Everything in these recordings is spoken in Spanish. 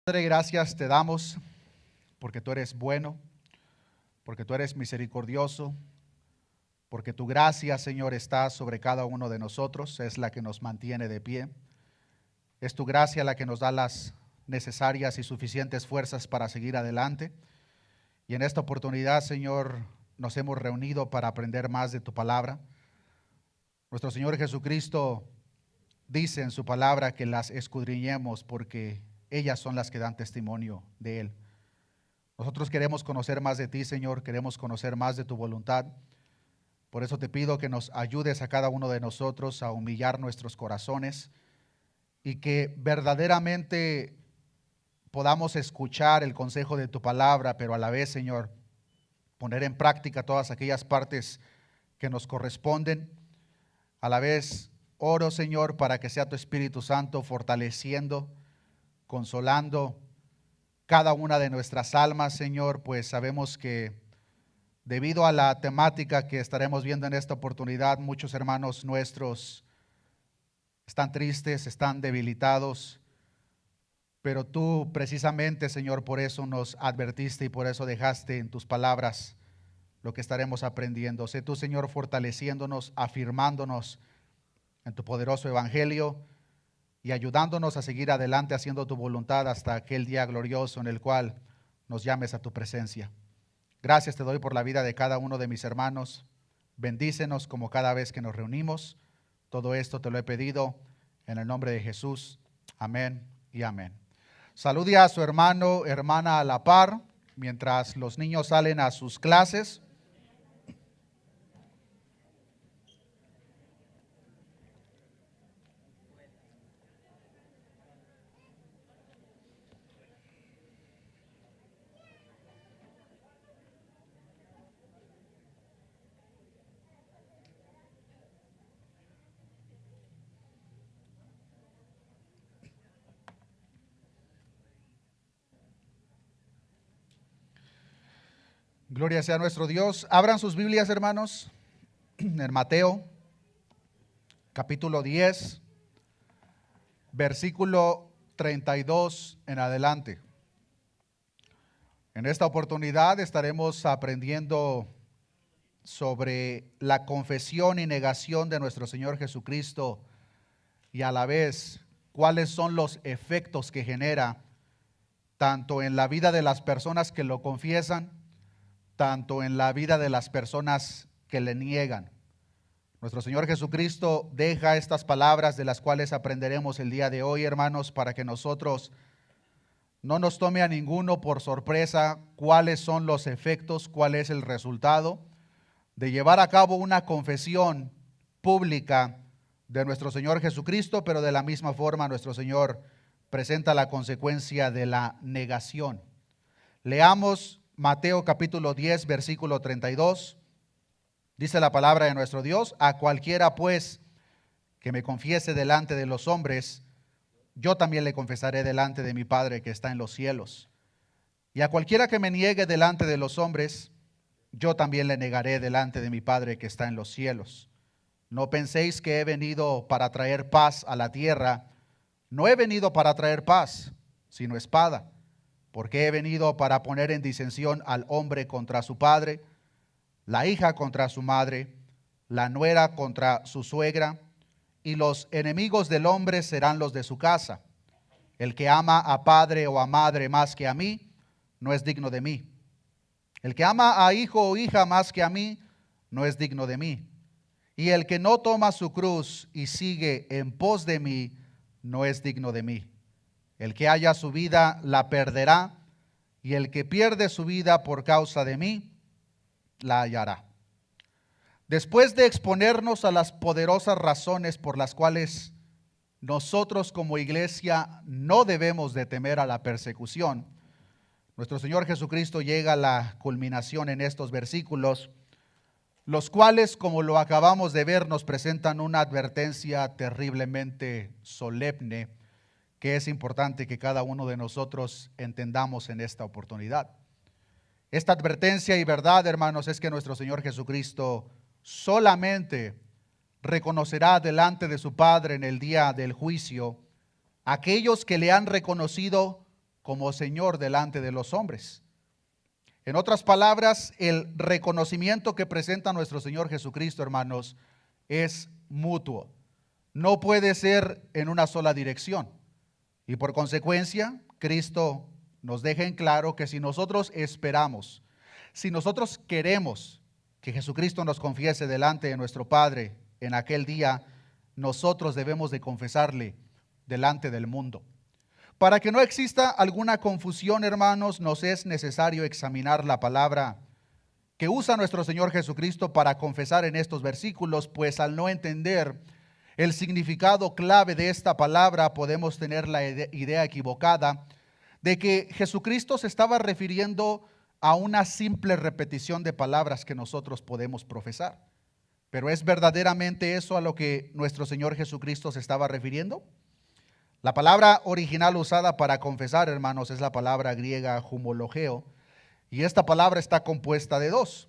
Padre, gracias te damos porque tú eres bueno, porque tú eres misericordioso, porque tu gracia, Señor, está sobre cada uno de nosotros, es la que nos mantiene de pie. Es tu gracia la que nos da las necesarias y suficientes fuerzas para seguir adelante. Y en esta oportunidad, Señor, nos hemos reunido para aprender más de tu palabra. Nuestro Señor Jesucristo dice en su palabra que las escudriñemos porque ellas son las que dan testimonio de Él. Nosotros queremos conocer más de ti, Señor, queremos conocer más de tu voluntad. Por eso te pido que nos ayudes a cada uno de nosotros a humillar nuestros corazones y que verdaderamente podamos escuchar el consejo de tu palabra, pero a la vez, Señor, poner en práctica todas aquellas partes que nos corresponden. A la vez, oro, Señor, para que sea tu Espíritu Santo fortaleciendo, consolando cada una de nuestras almas, Señor, pues sabemos que debido a la temática que estaremos viendo en esta oportunidad, muchos hermanos nuestros están tristes, están debilitados, pero tú precisamente, Señor, por eso nos advertiste y por eso dejaste en tus palabras lo que estaremos aprendiendo. Sé tú, Señor, fortaleciéndonos, afirmándonos en tu poderoso evangelio y ayudándonos a seguir adelante haciendo tu voluntad hasta aquel día glorioso en el cual nos llames a tu presencia. Gracias te doy por la vida de cada uno de mis hermanos. Bendícenos como cada vez que nos reunimos. Todo esto te lo he pedido en el nombre de Jesús. Amén y amén. Salude a su hermano, hermana a la par, mientras los niños salen a sus clases. Gloria sea nuestro Dios. Abran sus Biblias, hermanos, en Mateo, capítulo 10, versículo 32 en adelante. En esta oportunidad estaremos aprendiendo sobre la confesión y negación de nuestro Señor Jesucristo y a la vez cuáles son los efectos que genera tanto en la vida de las personas que lo confiesan, tanto en la vida de las personas que le niegan. Nuestro Señor Jesucristo deja estas palabras de las cuales aprenderemos el día de hoy, hermanos, para que nosotros no nos tome a ninguno por sorpresa cuáles son los efectos, cuál es el resultado de llevar a cabo una confesión pública de nuestro Señor Jesucristo, pero de la misma forma nuestro Señor presenta la consecuencia de la negación. Leamos Mateo capítulo 10, versículo 32. Dice la palabra de nuestro Dios: a cualquiera pues que me confiese delante de los hombres, yo también le confesaré delante de mi Padre que está en los cielos. Y a cualquiera que me niegue delante de los hombres, yo también le negaré delante de mi Padre que está en los cielos. No penséis que he venido para traer paz a la tierra. No he venido para traer paz, sino espada. Porque he venido para poner en disensión al hombre contra su padre, la hija contra su madre, la nuera contra su suegra, y los enemigos del hombre serán los de su casa. El que ama a padre o a madre más que a mí, no es digno de mí. El que ama a hijo o hija más que a mí, no es digno de mí. Y el que no toma su cruz y sigue en pos de mí, no es digno de mí. El que haya su vida la perderá, y el que pierde su vida por causa de mí, la hallará. Después de exponernos a las poderosas razones por las cuales nosotros como iglesia no debemos de temer a la persecución, nuestro Señor Jesucristo llega a la culminación en estos versículos, los cuales, como lo acabamos de ver, nos presentan una advertencia terriblemente solemne que es importante que cada uno de nosotros entendamos en esta oportunidad. Esta advertencia y verdad, hermanos, es que nuestro Señor Jesucristo solamente reconocerá delante de su Padre en el día del juicio aquellos que le han reconocido como Señor delante de los hombres. En otras palabras, el reconocimiento que presenta nuestro Señor Jesucristo, hermanos, es mutuo. No puede ser en una sola dirección. Y por consecuencia, Cristo nos deja en claro que si nosotros esperamos, si nosotros queremos que Jesucristo nos confiese delante de nuestro Padre en aquel día, nosotros debemos de confesarle delante del mundo. Para que no exista alguna confusión, hermanos, nos es necesario examinar la palabra que usa nuestro Señor Jesucristo para confesar en estos versículos, pues al no entender el significado clave de esta palabra, podemos tener la idea equivocada de que Jesucristo se estaba refiriendo a una simple repetición de palabras que nosotros podemos profesar. ¿Pero es verdaderamente eso a lo que nuestro Señor Jesucristo se estaba refiriendo? La palabra original usada para confesar, hermanos, es la palabra griega homologeo, y esta palabra está compuesta de dos.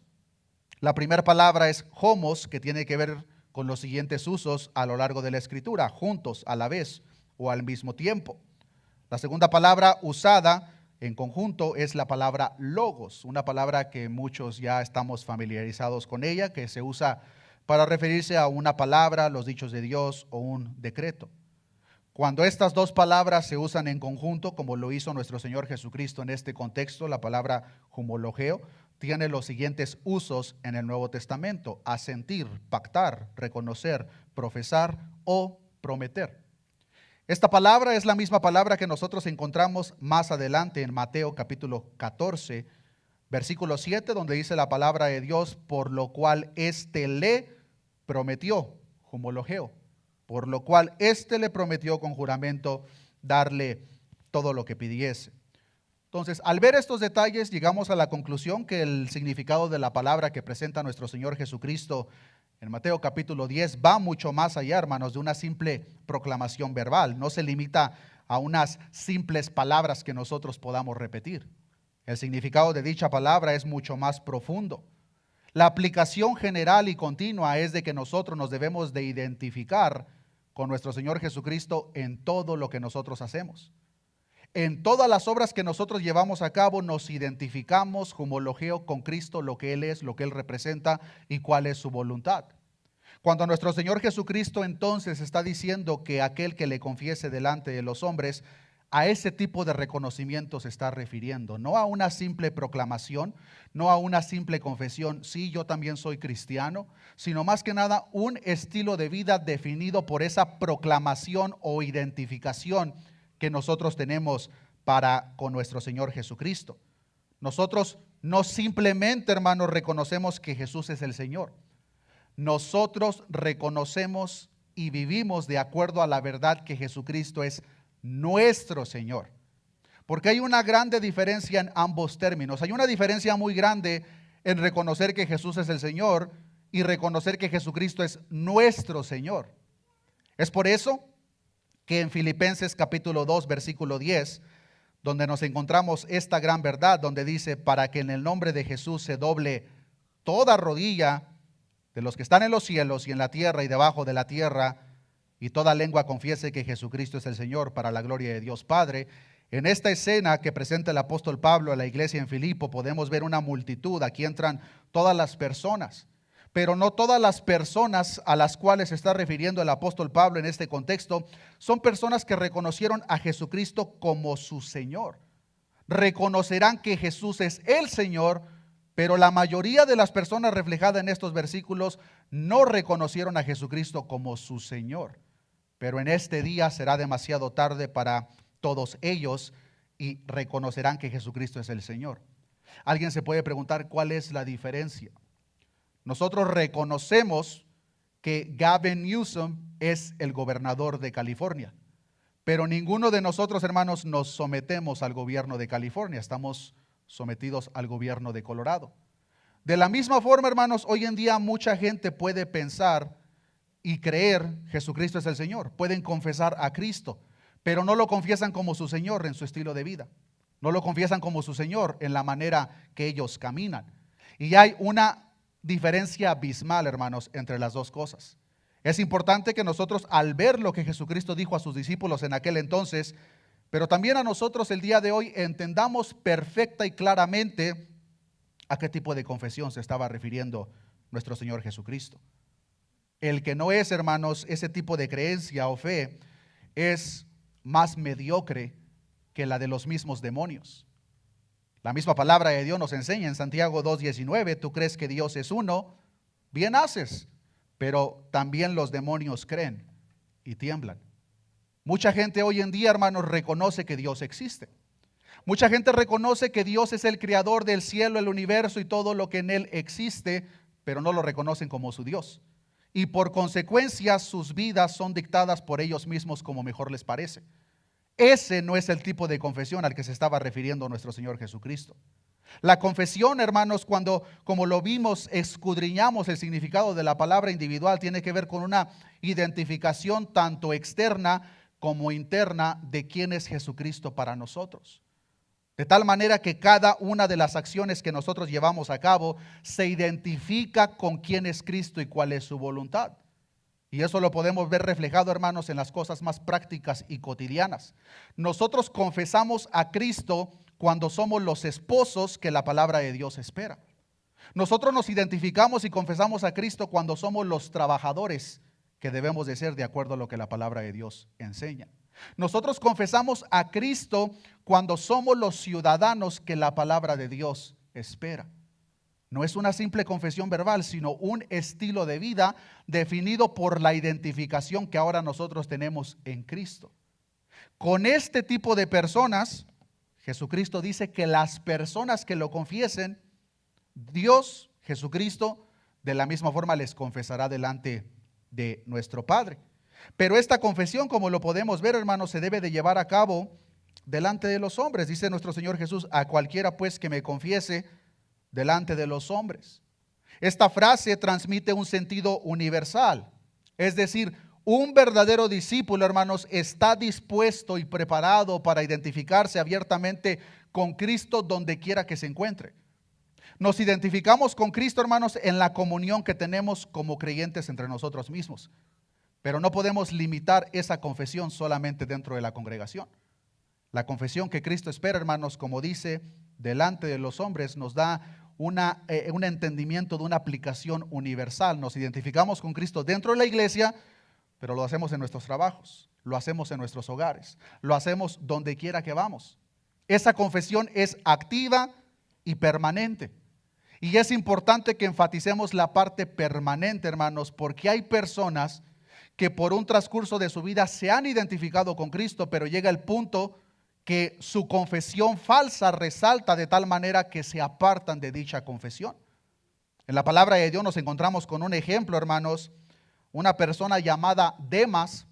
La primera palabra es homos, que tiene que ver con los siguientes usos a lo largo de la Escritura: juntos, a la vez o al mismo tiempo. La segunda palabra usada en conjunto es la palabra logos, una palabra que muchos ya estamos familiarizados con ella, que se usa para referirse a una palabra, los dichos de Dios o un decreto. Cuando estas dos palabras se usan en conjunto, como lo hizo nuestro Señor Jesucristo en este contexto, la palabra homologeo tiene los siguientes usos en el Nuevo Testamento: asentir, pactar, reconocer, profesar o prometer. Esta palabra es la misma palabra que nosotros encontramos más adelante en Mateo capítulo 14, versículo 7, donde dice la palabra de Dios: por lo cual éste le prometió, homologeo, por lo cual éste le prometió con juramento darle todo lo que pidiese. Entonces, al ver estos detalles, llegamos a la conclusión que el significado de la palabra que presenta nuestro Señor Jesucristo en Mateo capítulo 10 va mucho más allá, hermanos, de una simple proclamación verbal. No se limita a unas simples palabras que nosotros podamos repetir. El significado de dicha palabra es mucho más profundo. La aplicación general y continua es de que nosotros nos debemos de identificar con nuestro Señor Jesucristo en todo lo que nosotros hacemos. En todas las obras que nosotros llevamos a cabo nos identificamos, homologeo, con Cristo, lo que Él es, lo que Él representa y cuál es su voluntad. Cuando nuestro Señor Jesucristo entonces está diciendo que aquel que le confiese delante de los hombres, a ese tipo de reconocimiento se está refiriendo, no a una simple proclamación, no a una simple confesión, sí, yo también soy cristiano, sino más que nada un estilo de vida definido por esa proclamación o identificación que nosotros tenemos para con nuestro Señor Jesucristo. Nosotros no simplemente, hermanos, reconocemos que Jesús es el Señor. Nosotros reconocemos y vivimos de acuerdo a la verdad que Jesucristo es nuestro Señor. Porque hay una grande diferencia en ambos términos. Hay una diferencia muy grande en reconocer que Jesús es el Señor y reconocer que Jesucristo es nuestro Señor. Es por eso que en Filipenses capítulo 2, versículo 10, donde nos encontramos esta gran verdad, donde dice: para que en el nombre de Jesús se doble toda rodilla de los que están en los cielos y en la tierra y debajo de la tierra, y toda lengua confiese que Jesucristo es el Señor, para la gloria de Dios Padre. En esta escena que presenta el apóstol Pablo a la iglesia en Filipo, podemos ver una multitud. Aquí entran todas las personas, pero no todas las personas a las cuales se está refiriendo el apóstol Pablo en este contexto son personas que reconocieron a Jesucristo como su Señor. Reconocerán que Jesús es el Señor, pero la mayoría de las personas reflejadas en estos versículos no reconocieron a Jesucristo como su Señor. Pero en este día será demasiado tarde para todos ellos y reconocerán que Jesucristo es el Señor. Alguien se puede preguntar cuál es la diferencia. Nosotros reconocemos que Gavin Newsom es el gobernador de California, pero ninguno de nosotros, hermanos, nos sometemos al gobierno de California. Estamos sometidos al gobierno de Colorado. De la misma forma, hermanos, hoy en día mucha gente puede pensar y creer Jesucristo es el Señor. Pueden confesar a Cristo, pero no lo confiesan como su Señor en su estilo de vida. No lo confiesan como su Señor en la manera que ellos caminan. Y hay una diferencia abismal, hermanos, entre las dos cosas. Es importante que nosotros, al ver lo que Jesucristo dijo a sus discípulos en aquel entonces, Pero también a nosotros el día de hoy entendamos perfecta y claramente a qué tipo de confesión se estaba refiriendo nuestro Señor Jesucristo. El que no es, hermanos, ese tipo de creencia o fe es más mediocre que la de los mismos demonios. La misma palabra de Dios nos enseña en Santiago 2:19, tú crees que Dios es uno, bien haces, pero también los demonios creen y tiemblan. Mucha gente hoy en día, hermanos, reconoce que Dios existe. Mucha gente reconoce que Dios es el creador del cielo, el universo y todo lo que en él existe, pero no lo reconocen como su Dios. Y por consecuencia sus vidas son dictadas por ellos mismos como mejor les parece. Ese no es el tipo de confesión al que se estaba refiriendo nuestro Señor Jesucristo. La confesión, hermanos, cuando, como lo vimos, escudriñamos el significado de la palabra individual, tiene que ver con una identificación tanto externa como interna de quién es Jesucristo para nosotros. De tal manera que cada una de las acciones que nosotros llevamos a cabo se identifica con quién es Cristo y cuál es su voluntad. Y eso lo podemos ver reflejado, hermanos, en las cosas más prácticas y cotidianas. Nosotros confesamos a Cristo cuando somos los esposos que la palabra de Dios espera. Nosotros nos identificamos y confesamos a Cristo cuando somos los trabajadores que debemos de ser de acuerdo a lo que la palabra de Dios enseña. Nosotros confesamos a Cristo cuando somos los ciudadanos que la palabra de Dios espera. No es una simple confesión verbal, sino un estilo de vida definido por la identificación que ahora nosotros tenemos en Cristo. Con este tipo de personas, Jesucristo dice que las personas que lo confiesen, Dios, Jesucristo, de la misma forma les confesará delante de nuestro Padre. Pero esta confesión, como lo podemos ver, hermanos, se debe de llevar a cabo delante de los hombres. Dice nuestro Señor Jesús, a cualquiera pues que me confiese delante de los hombres. Esta frase transmite un sentido universal. Es decir, un verdadero discípulo, hermanos, está dispuesto y preparado para identificarse abiertamente con Cristo donde quiera que se encuentre. Nos identificamos con Cristo, hermanos, en la comunión que tenemos como creyentes entre nosotros mismos. Pero no podemos limitar esa confesión solamente dentro de la congregación. La confesión que Cristo espera, hermanos, como dice, delante de los hombres, nos da un entendimiento de una aplicación universal. Nos identificamos con Cristo dentro de la iglesia, pero lo hacemos en nuestros trabajos, lo hacemos en nuestros hogares, lo hacemos donde quiera que vamos. Esa confesión es activa y permanente. Y es importante que enfaticemos la parte permanente, hermanos, porque hay personas que por un transcurso de su vida se han identificado con Cristo, pero llega el punto que su confesión falsa resalta de tal manera que se apartan de dicha confesión. En la palabra de Dios nos encontramos con un ejemplo, hermanos, una persona llamada Demas.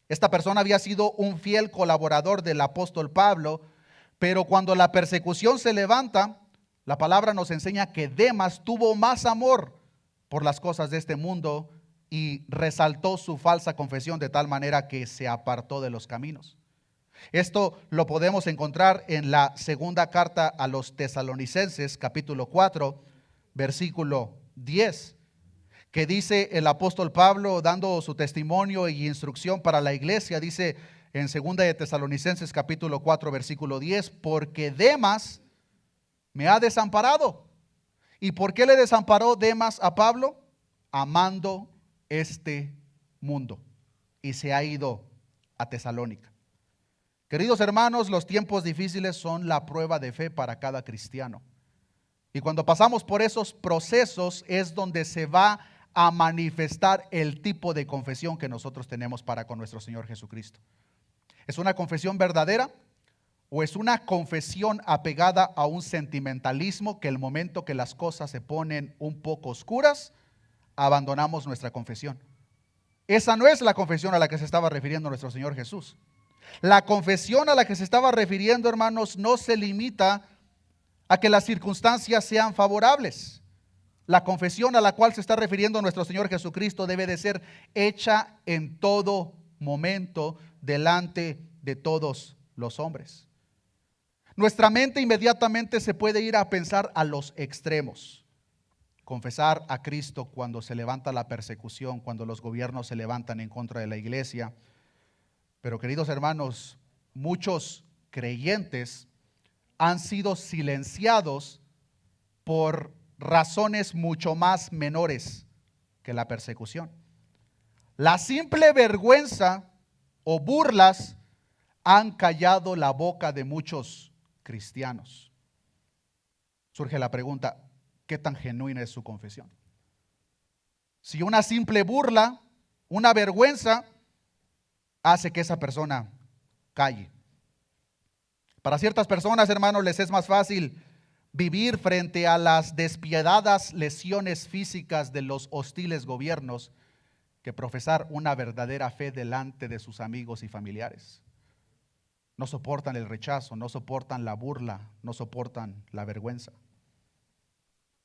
Esta persona había sido un fiel colaborador del apóstol Pablo, pero cuando la persecución se levanta, la palabra nos enseña que Demas tuvo más amor por las cosas de este mundo y resaltó su falsa confesión de tal manera que se apartó de los caminos. Esto lo podemos encontrar en la segunda carta a los Tesalonicenses, capítulo 4, versículo 10, que dice el apóstol Pablo dando su testimonio y instrucción para la iglesia, dice en segunda de Tesalonicenses, capítulo 4, versículo 10, porque Demas me ha desamparado. ¿Y por qué le desamparó Demas a Pablo? Amando este mundo, y se ha ido a Tesalónica. Queridos hermanos, los tiempos difíciles son la prueba de fe para cada cristiano. Y cuando pasamos por esos procesos es donde se va a manifestar el tipo de confesión que nosotros tenemos para con nuestro Señor Jesucristo. ¿Es una confesión verdadera o es una confesión apegada a un sentimentalismo que el momento que las cosas se ponen un poco oscuras, abandonamos nuestra confesión? Esa no es la confesión a la que se estaba refiriendo nuestro Señor Jesús. La confesión a la que se estaba refiriendo, hermanos, no se limita a que las circunstancias sean favorables. La confesión a la cual se está refiriendo nuestro Señor Jesucristo debe de ser hecha en todo momento delante de todos los hombres. Nuestra mente inmediatamente se puede ir a pensar a los extremos. Confesar a Cristo cuando se levanta la persecución, cuando los gobiernos se levantan en contra de la iglesia. Pero queridos hermanos, muchos creyentes han sido silenciados por razones mucho más menores que la persecución. La simple vergüenza o burlas han callado la boca de muchos cristianos. Surge la pregunta, ¿qué tan genuina es su confesión? Si una simple burla, una vergüenza, hace que esa persona calle. Para ciertas personas, hermanos, les es más fácil vivir frente a las despiadadas lesiones físicas de los hostiles gobiernos que profesar una verdadera fe delante de sus amigos y familiares. No soportan el rechazo, no soportan la burla, no soportan la vergüenza.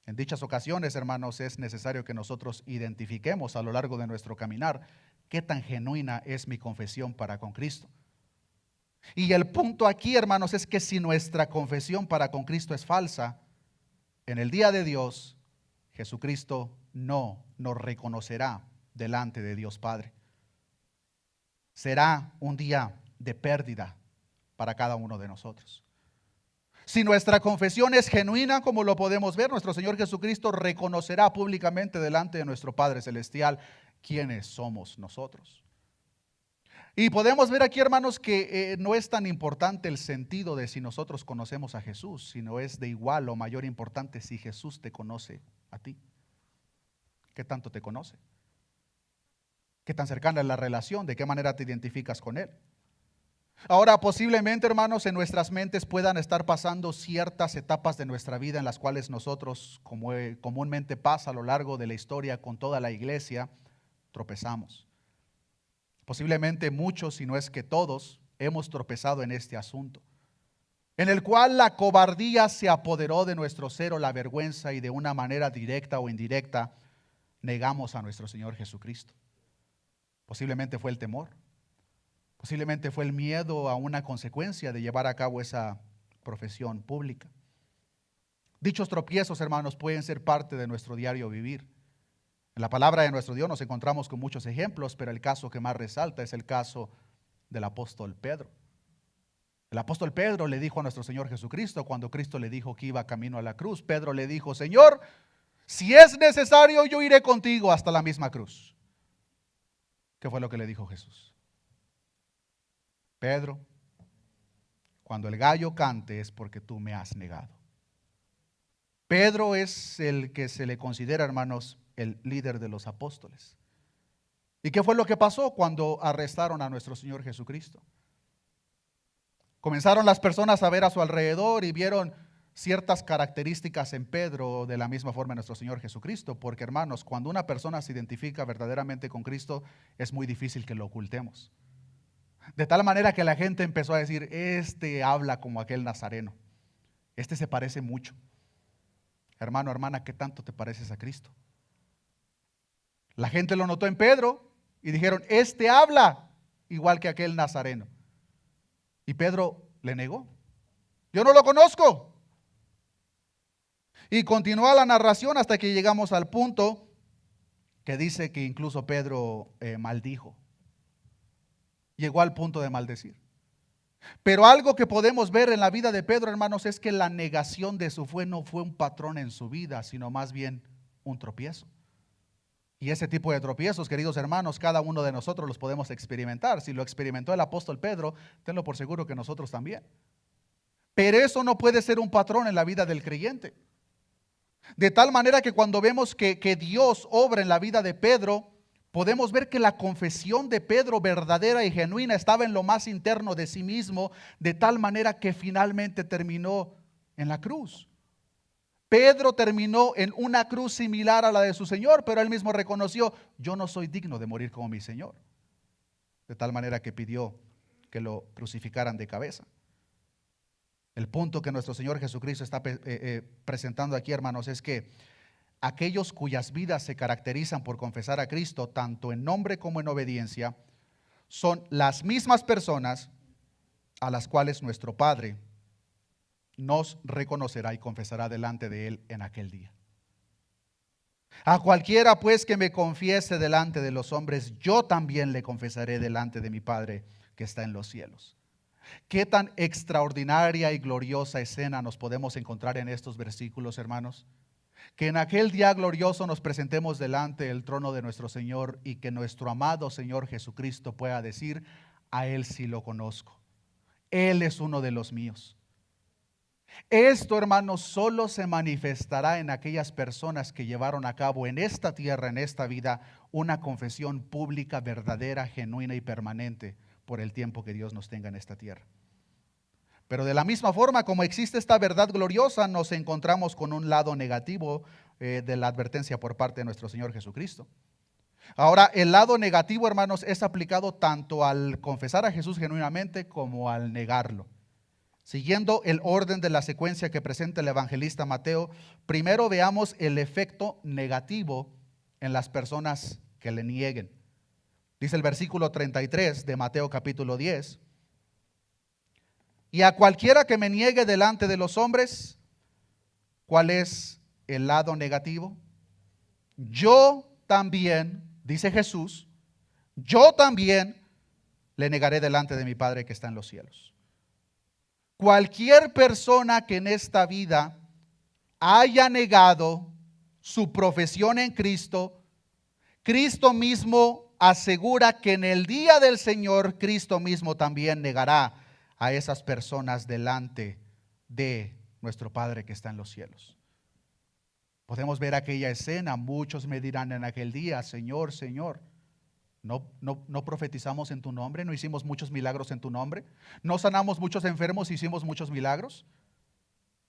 En dichas ocasiones, hermanos, es necesario que nosotros identifiquemos a lo largo de nuestro caminar qué tan genuina es mi confesión para con Cristo. Y el punto aquí, hermanos, es que si nuestra confesión para con Cristo es falsa, en el día de Dios, Jesucristo no nos reconocerá delante de Dios Padre. Será un día de pérdida para cada uno de nosotros. Si nuestra confesión es genuina, como lo podemos ver, nuestro Señor Jesucristo reconocerá públicamente delante de nuestro Padre Celestial quiénes somos nosotros. Y podemos ver aquí, hermanos, que no es tan importante el sentido de si nosotros conocemos a Jesús, sino es de igual o mayor importante si Jesús te conoce a ti. ¿Qué tanto te conoce? ¿Qué tan cercana es la relación? ¿De qué manera te identificas con Él? Ahora, posiblemente, hermanos, en nuestras mentes puedan estar pasando ciertas etapas de nuestra vida en las cuales nosotros, como comúnmente pasa a lo largo de la historia con toda la iglesia, tropezamos. Posiblemente muchos, si no es que todos, hemos tropezado en este asunto, en el cual la cobardía se apoderó de nuestro ser o la vergüenza y de una manera directa o indirecta negamos a nuestro Señor Jesucristo. Posiblemente fue el temor. Posiblemente fue el miedo a una consecuencia de llevar a cabo esa profesión pública. Dichos tropiezos, hermanos, pueden ser parte de nuestro diario vivir. En la palabra de nuestro Dios nos encontramos con muchos ejemplos, pero el caso que más resalta es el caso del apóstol Pedro. El apóstol Pedro le dijo a nuestro Señor Jesucristo, cuando Cristo le dijo que iba camino a la cruz, Pedro le dijo, Señor, si es necesario, yo iré contigo hasta la misma cruz. ¿Qué fue lo que le dijo Jesús? Pedro, cuando el gallo cante es porque tú me has negado. Pedro es el que se le considera, hermanos, el líder de los apóstoles. ¿Y qué fue lo que pasó cuando arrestaron a nuestro Señor Jesucristo? Comenzaron las personas a ver a su alrededor y vieron ciertas características en Pedro, de la misma forma en nuestro Señor Jesucristo, porque, hermanos, cuando una persona se identifica verdaderamente con Cristo, es muy difícil que lo ocultemos. De tal manera que la gente empezó a decir, este habla como aquel nazareno, este se parece mucho. Hermano, hermana, ¿qué tanto te pareces a Cristo? La gente lo notó en Pedro y dijeron, este habla igual que aquel nazareno. Y Pedro le negó, yo no lo conozco. Y continúa la narración hasta que llegamos al punto que dice que incluso Pedro maldijo. Llegó al punto de maldecir. Pero algo que podemos ver en la vida de Pedro, hermanos, es que la negación de su fe no fue un patrón en su vida, sino más bien un tropiezo. Y ese tipo de tropiezos, queridos hermanos, cada uno de nosotros los podemos experimentar. Si lo experimentó el apóstol Pedro, tenlo por seguro que nosotros también. Pero eso no puede ser un patrón en la vida del creyente. De tal manera que cuando vemos que Dios obra en la vida de Pedro, podemos ver que la confesión de Pedro verdadera y genuina estaba en lo más interno de sí mismo, de tal manera que finalmente terminó en la cruz. Pedro terminó en una cruz similar a la de su Señor, pero él mismo reconoció, yo no soy digno de morir como mi Señor. De tal manera que pidió que lo crucificaran de cabeza. El punto que nuestro Señor Jesucristo está presentando aquí, hermanos, es que aquellos cuyas vidas se caracterizan por confesar a Cristo, tanto en nombre como en obediencia, son las mismas personas a las cuales nuestro Padre nos reconocerá y confesará delante de Él en aquel día. A cualquiera pues que me confiese delante de los hombres, yo también le confesaré delante de mi Padre que está en los cielos. ¿Qué tan extraordinaria y gloriosa escena nos podemos encontrar en estos versículos, hermanos? Que en aquel día glorioso nos presentemos delante del trono de nuestro Señor y que nuestro amado Señor Jesucristo pueda decir: a Él sí lo conozco, Él es uno de los míos. Esto, hermanos, solo se manifestará en aquellas personas que llevaron a cabo en esta tierra, en esta vida, una confesión pública, verdadera, genuina y permanente por el tiempo que Dios nos tenga en esta tierra. Pero de la misma forma como existe esta verdad gloriosa, nos encontramos con un lado negativo de la advertencia por parte de nuestro Señor Jesucristo. Ahora, el lado negativo, hermanos, es aplicado tanto al confesar a Jesús genuinamente como al negarlo. Siguiendo el orden de la secuencia que presenta el evangelista Mateo, primero veamos el efecto negativo en las personas que le nieguen. Dice el versículo 33 de Mateo capítulo 10: y a cualquiera que me niegue delante de los hombres, ¿cuál es el lado negativo? Yo también, dice Jesús, yo también le negaré delante de mi Padre que está en los cielos. Cualquier persona que en esta vida haya negado su profesión en Cristo, Cristo mismo asegura que en el día del Señor, Cristo mismo también negará a esas personas delante de nuestro Padre que está en los cielos. Podemos ver aquella escena. Muchos me dirán en aquel día: Señor, Señor, ¿no profetizamos en tu nombre? ¿No hicimos muchos milagros en tu nombre? ¿No sanamos muchos enfermos? ¿Hicimos muchos milagros?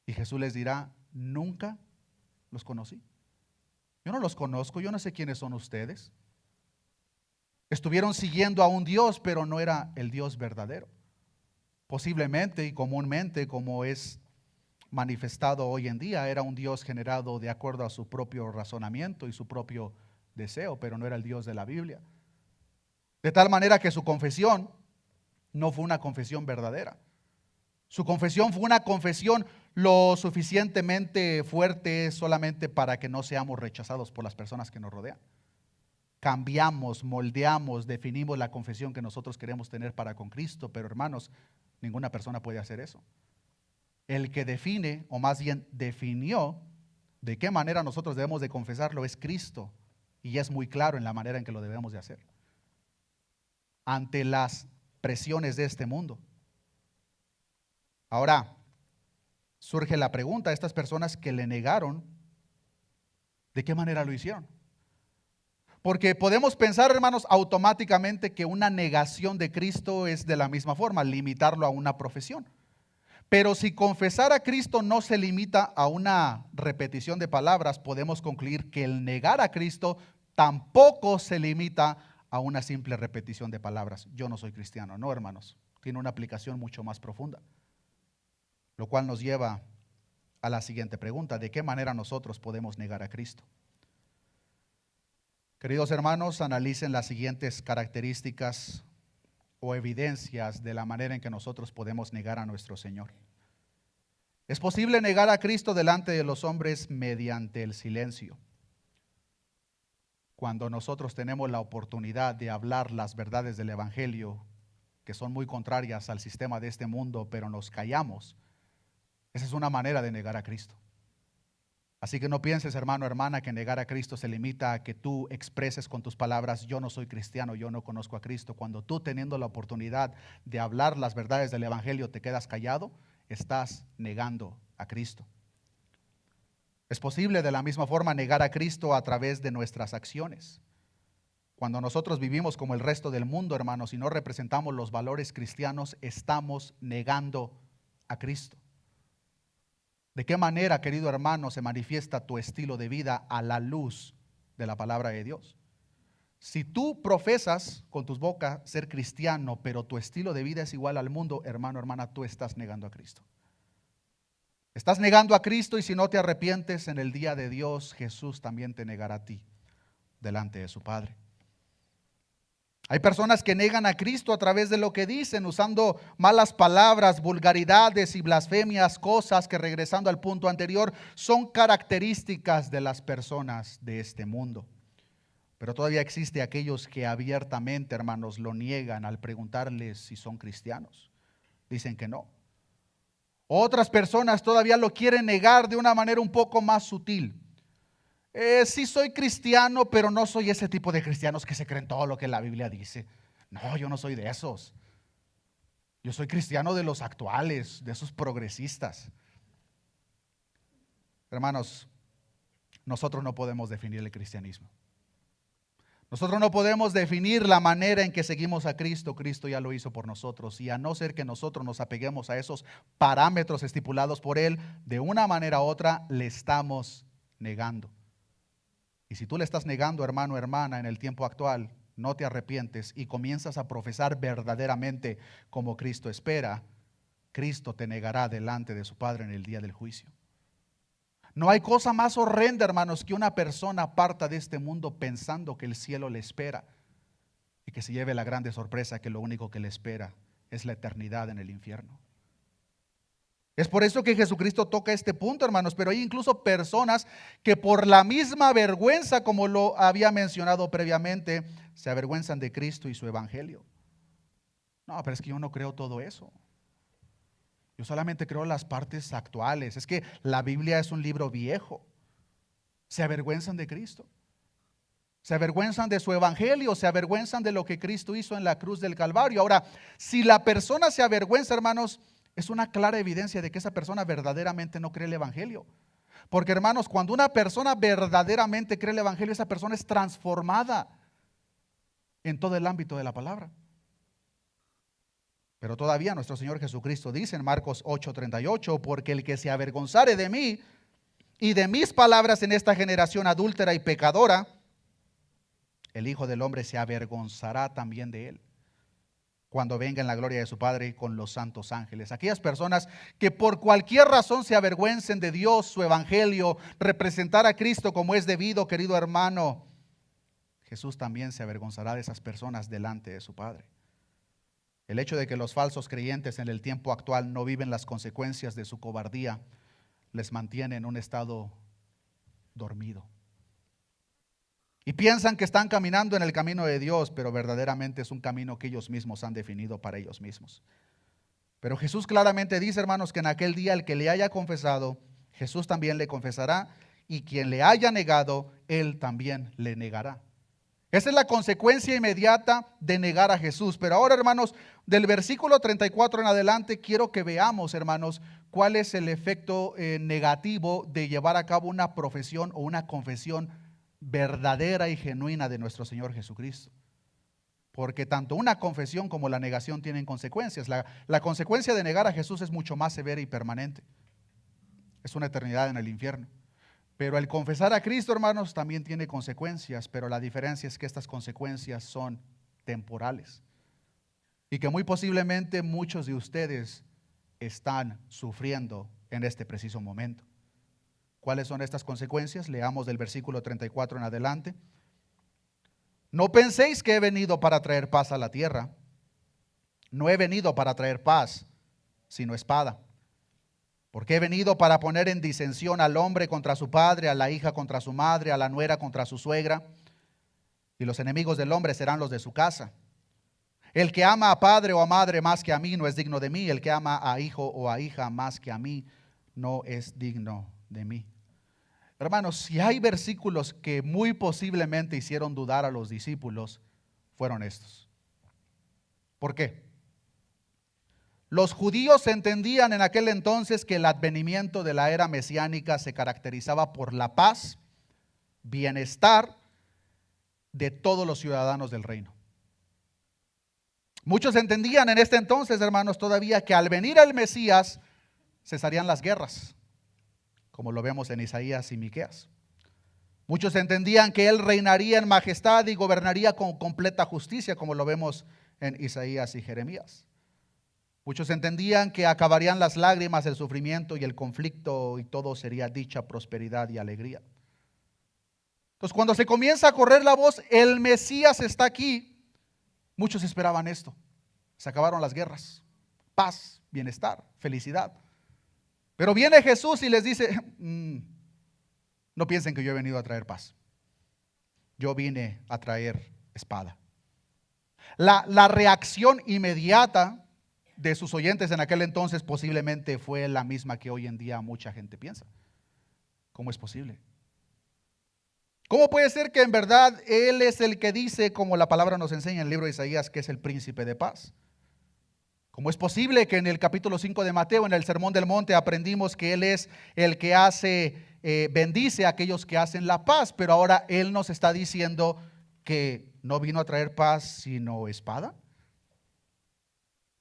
Y Jesús les dirá: nunca los conocí. Yo no los conozco, yo no sé quiénes son ustedes. Estuvieron siguiendo a un Dios, pero no era el Dios verdadero. Posiblemente y comúnmente, como es manifestado hoy en día, era un Dios generado de acuerdo a su propio razonamiento y su propio deseo, pero no era el Dios de la Biblia. De tal manera que su confesión no fue una confesión verdadera. Su confesión fue una confesión lo suficientemente fuerte solamente para que no seamos rechazados por las personas que nos rodean. Cambiamos, moldeamos, definimos la confesión que nosotros queremos tener para con Cristo, pero hermanos, ninguna persona puede hacer eso. El que define, o más bien definió, de qué manera nosotros debemos de confesarlo es Cristo, y es muy claro en la manera en que lo debemos de hacer. Ante las presiones de este mundo. Ahora, surge la pregunta: estas personas que le negaron, ¿de qué manera lo hicieron? Porque podemos pensar, hermanos, automáticamente que una negación de Cristo es de la misma forma, limitarlo a una profesión. Pero si confesar a Cristo no se limita a una repetición de palabras, podemos concluir que el negar a Cristo tampoco se limita a una simple repetición de palabras. Yo no soy cristiano. No, hermanos, tiene una aplicación mucho más profunda. Lo cual nos lleva a la siguiente pregunta: ¿de qué manera nosotros podemos negar a Cristo? Queridos hermanos, analicen las siguientes características o evidencias de la manera en que nosotros podemos negar a nuestro Señor. Es posible negar a Cristo delante de los hombres mediante el silencio. Cuando nosotros tenemos la oportunidad de hablar las verdades del Evangelio, que son muy contrarias al sistema de este mundo, pero nos callamos, esa es una manera de negar a Cristo. Así que no pienses, hermano, hermana, que negar a Cristo se limita a que tú expreses con tus palabras: yo no soy cristiano, yo no conozco a Cristo. Cuando tú, teniendo la oportunidad de hablar las verdades del Evangelio, te quedas callado, estás negando a Cristo. Es posible de la misma forma negar a Cristo a través de nuestras acciones. Cuando nosotros vivimos como el resto del mundo, hermanos, y no representamos los valores cristianos, estamos negando a Cristo. ¿De qué manera, querido hermano, se manifiesta tu estilo de vida a la luz de la palabra de Dios? Si tú profesas con tus bocas ser cristiano, pero tu estilo de vida es igual al mundo, hermano, hermana, tú estás negando a Cristo. Estás negando a Cristo, y si no te arrepientes, en el día de Dios, Jesús también te negará a ti delante de su Padre. Hay personas que negan a Cristo a través de lo que dicen, usando malas palabras, vulgaridades y blasfemias, cosas que, regresando al punto anterior, son características de las personas de este mundo. Pero todavía existe aquellos que abiertamente, hermanos, lo niegan al preguntarles si son cristianos. Dicen que no. Otras personas todavía lo quieren negar de una manera un poco más sutil. Sí soy cristiano, pero no soy ese tipo de cristianos que se creen todo lo que la Biblia dice. No, yo no soy de esos. Yo soy cristiano de los actuales, de esos progresistas. Hermanos, nosotros no podemos definir el cristianismo. Nosotros no podemos definir la manera en que seguimos a Cristo. Cristo ya lo hizo por nosotros. Y a no ser que nosotros nos apeguemos a esos parámetros estipulados por Él, de una manera u otra le estamos negando. Y si tú le estás negando, hermano, hermana, en el tiempo actual, no te arrepientes y comienzas a profesar verdaderamente como Cristo espera, Cristo te negará delante de su Padre en el día del juicio. No hay cosa más horrenda, hermanos, que una persona parta de este mundo pensando que el cielo le espera y que se lleve la grande sorpresa que lo único que le espera es la eternidad en el infierno. Es por eso que Jesucristo toca este punto, hermanos, pero hay incluso personas que por la misma vergüenza, como lo había mencionado previamente, se avergüenzan de Cristo y su evangelio. No, pero es que yo no creo todo eso. Yo solamente creo las partes actuales. Es que la Biblia es un libro viejo. Se avergüenzan de Cristo. Se avergüenzan de su evangelio, se avergüenzan de lo que Cristo hizo en la cruz del Calvario. Ahora, si la persona se avergüenza, hermanos, es una clara evidencia de que esa persona verdaderamente no cree el evangelio. Porque, hermanos, cuando una persona verdaderamente cree el evangelio, esa persona es transformada en todo el ámbito de la palabra. Pero todavía nuestro Señor Jesucristo dice en Marcos 8:38, porque el que se avergonzare de mí y de mis palabras en esta generación adúltera y pecadora, el Hijo del Hombre se avergonzará también de él cuando venga en la gloria de su Padre con los santos ángeles. Aquellas personas que por cualquier razón se avergüencen de Dios, su evangelio, representar a Cristo como es debido, querido hermano, Jesús también se avergonzará de esas personas delante de su Padre. El hecho de que los falsos creyentes en el tiempo actual no viven las consecuencias de su cobardía les mantiene en un estado dormido. Y piensan que están caminando en el camino de Dios, pero verdaderamente es un camino que ellos mismos han definido para ellos mismos. Pero Jesús claramente dice, hermanos, que en aquel día el que le haya confesado, Jesús también le confesará, y quien le haya negado, Él también le negará. Esa es la consecuencia inmediata de negar a Jesús. Pero ahora, hermanos, del versículo 34 en adelante, quiero que veamos, hermanos, cuál es el efecto negativo de llevar a cabo una profesión o una confesión verdadera y genuina de nuestro Señor Jesucristo. Porque tanto una confesión como la negación tienen consecuencias. La consecuencia de negar a Jesús es mucho más severa y permanente. Es una eternidad en el infierno. Pero el confesar a Cristo, hermanos, también tiene consecuencias, pero la diferencia es que estas consecuencias son temporales. Y que muy posiblemente muchos de ustedes están sufriendo en este preciso momento. ¿Cuáles son estas consecuencias? Leamos del versículo 34 en adelante. No penséis que he venido para traer paz a la tierra. No he venido para traer paz, sino espada. Porque he venido para poner en disensión al hombre contra su padre, a la hija contra su madre, a la nuera contra su suegra. Y los enemigos del hombre serán los de su casa. El que ama a padre o a madre más que a mí no es digno de mí. El que ama a hijo o a hija más que a mí no es digno de mí. Hermanos, si hay versículos que muy posiblemente hicieron dudar a los discípulos, fueron estos. ¿Por qué? Los judíos entendían en aquel entonces que el advenimiento de la era mesiánica se caracterizaba por la paz, bienestar de todos los ciudadanos del reino. Muchos entendían en este entonces, hermanos, todavía que al venir el Mesías cesarían las guerras, como lo vemos en Isaías y Miqueas. Muchos entendían que Él reinaría en majestad y gobernaría con completa justicia, como lo vemos en Isaías y Jeremías. Muchos entendían que acabarían las lágrimas, el sufrimiento y el conflicto y todo sería dicha, prosperidad y alegría. Entonces, cuando se comienza a correr la voz, el Mesías está aquí, muchos esperaban esto. Se acabaron las guerras, paz, bienestar, felicidad. Pero viene Jesús y les dice, no piensen que yo he venido a traer paz. Yo vine a traer espada. La reacción inmediata de sus oyentes en aquel entonces posiblemente fue la misma que hoy en día mucha gente piensa. ¿Cómo es posible? ¿Cómo puede ser que en verdad Él es el que dice, como la palabra nos enseña en el libro de Isaías, que es el príncipe de paz? ¿Cómo es posible que en el capítulo 5 de Mateo, en el Sermón del Monte, aprendimos que Él es el que bendice a aquellos que hacen la paz, pero ahora Él nos está diciendo que no vino a traer paz sino espada?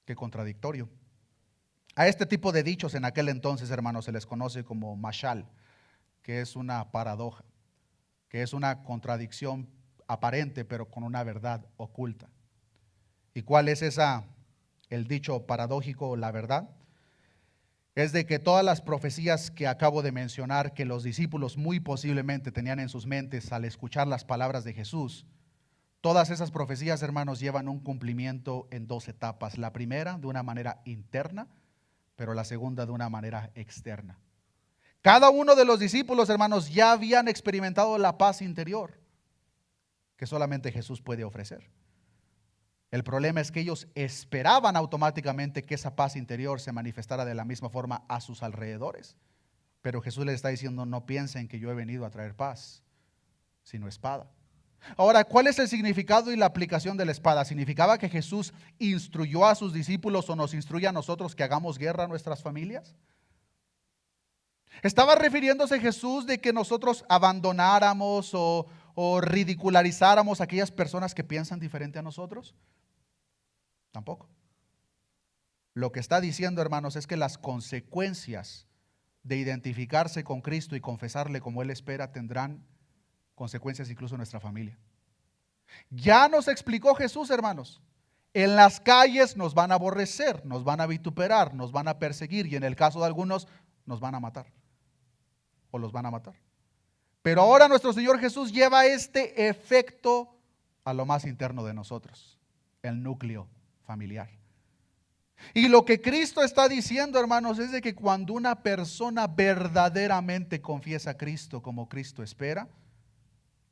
Qué contradictorio. A este tipo de dichos en aquel entonces, hermanos, se les conoce como mashal, que es una paradoja, que es una contradicción aparente, pero con una verdad oculta. ¿Y cuál es el dicho paradójico, la verdad? Es de que todas las profecías que acabo de mencionar, que los discípulos muy posiblemente tenían en sus mentes al escuchar las palabras de Jesús, todas esas profecías, hermanos, llevan un cumplimiento en dos etapas. La primera de una manera interna, pero la segunda de una manera externa. Cada uno de los discípulos, hermanos, ya habían experimentado la paz interior que solamente Jesús puede ofrecer. El problema es que ellos esperaban automáticamente que esa paz interior se manifestara de la misma forma a sus alrededores. Pero Jesús les está diciendo, no piensen que yo he venido a traer paz, sino espada. Ahora, ¿cuál es el significado y la aplicación de la espada? ¿Significaba que Jesús instruyó a sus discípulos o nos instruye a nosotros que hagamos guerra a nuestras familias? ¿Estaba refiriéndose Jesús de que nosotros abandonáramos o ridicularizáramos a aquellas personas que piensan diferente a nosotros? Tampoco. Lo que está diciendo, hermanos, es que las consecuencias de identificarse con Cristo y confesarle como Él espera tendrán consecuencias incluso en nuestra familia. Ya nos explicó Jesús, hermanos. En las calles nos van a aborrecer, nos van a vituperar, nos van a perseguir y en el caso de algunos nos van a matar o los van a matar. Pero ahora nuestro Señor Jesús lleva este efecto a lo más interno de nosotros, el núcleo familiar. Y lo que Cristo está diciendo, hermanos, es de que cuando una persona verdaderamente confiesa a Cristo como Cristo espera,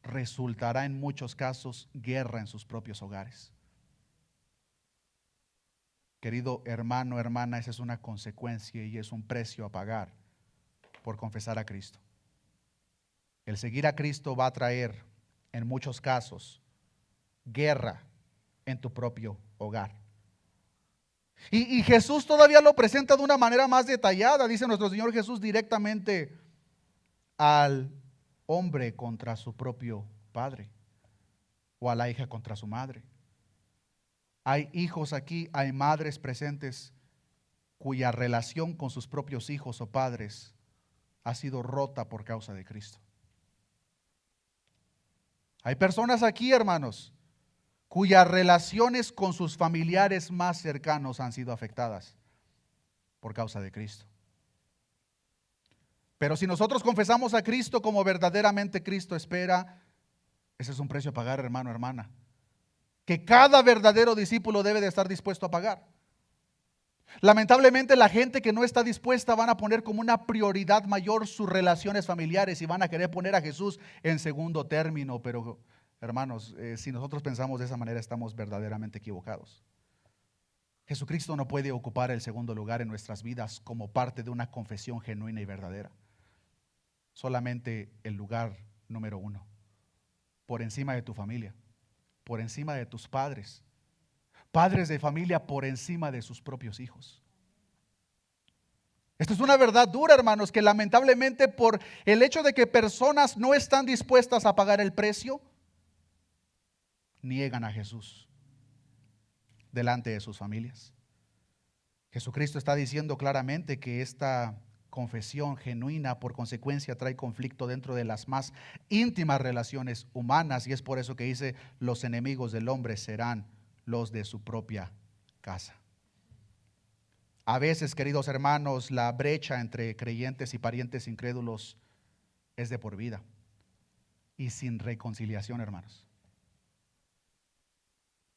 resultará en muchos casos guerra en sus propios hogares. Querido hermano, hermana, esa es una consecuencia y es un precio a pagar por confesar a Cristo. El seguir a Cristo va a traer, en muchos casos, guerra en tu propio hogar. Y Jesús todavía lo presenta de una manera más detallada. Dice nuestro Señor Jesús directamente al hombre contra su propio padre o a la hija contra su madre. Hay hijos aquí, hay madres presentes cuya relación con sus propios hijos o padres ha sido rota por causa de Cristo. Hay personas aquí, hermanos, cuyas relaciones con sus familiares más cercanos han sido afectadas por causa de Cristo. Pero si nosotros confesamos a Cristo como verdaderamente Cristo espera, ese es un precio a pagar, hermano, hermana, que cada verdadero discípulo debe de estar dispuesto a pagar. Lamentablemente la gente que no está dispuesta van a poner como una prioridad mayor sus relaciones familiares y van a querer poner a Jesús en segundo término, pero hermanos, si nosotros pensamos de esa manera estamos verdaderamente equivocados. Jesucristo no puede ocupar el segundo lugar en nuestras vidas como parte de una confesión genuina y verdadera. Solamente el lugar número uno, por encima de tu familia, por encima de tus padres, padres de familia por encima de sus propios hijos. Esto es una verdad dura, hermanos, que lamentablemente por el hecho de que personas no están dispuestas a pagar el precio, niegan a Jesús delante de sus familias. Jesucristo está diciendo claramente que esta confesión genuina por consecuencia trae conflicto dentro de las más íntimas relaciones humanas y es por eso que dice los enemigos del hombre serán los de su propia casa. A veces, queridos hermanos, la brecha entre creyentes y parientes incrédulos es de por vida y sin reconciliación, hermanos.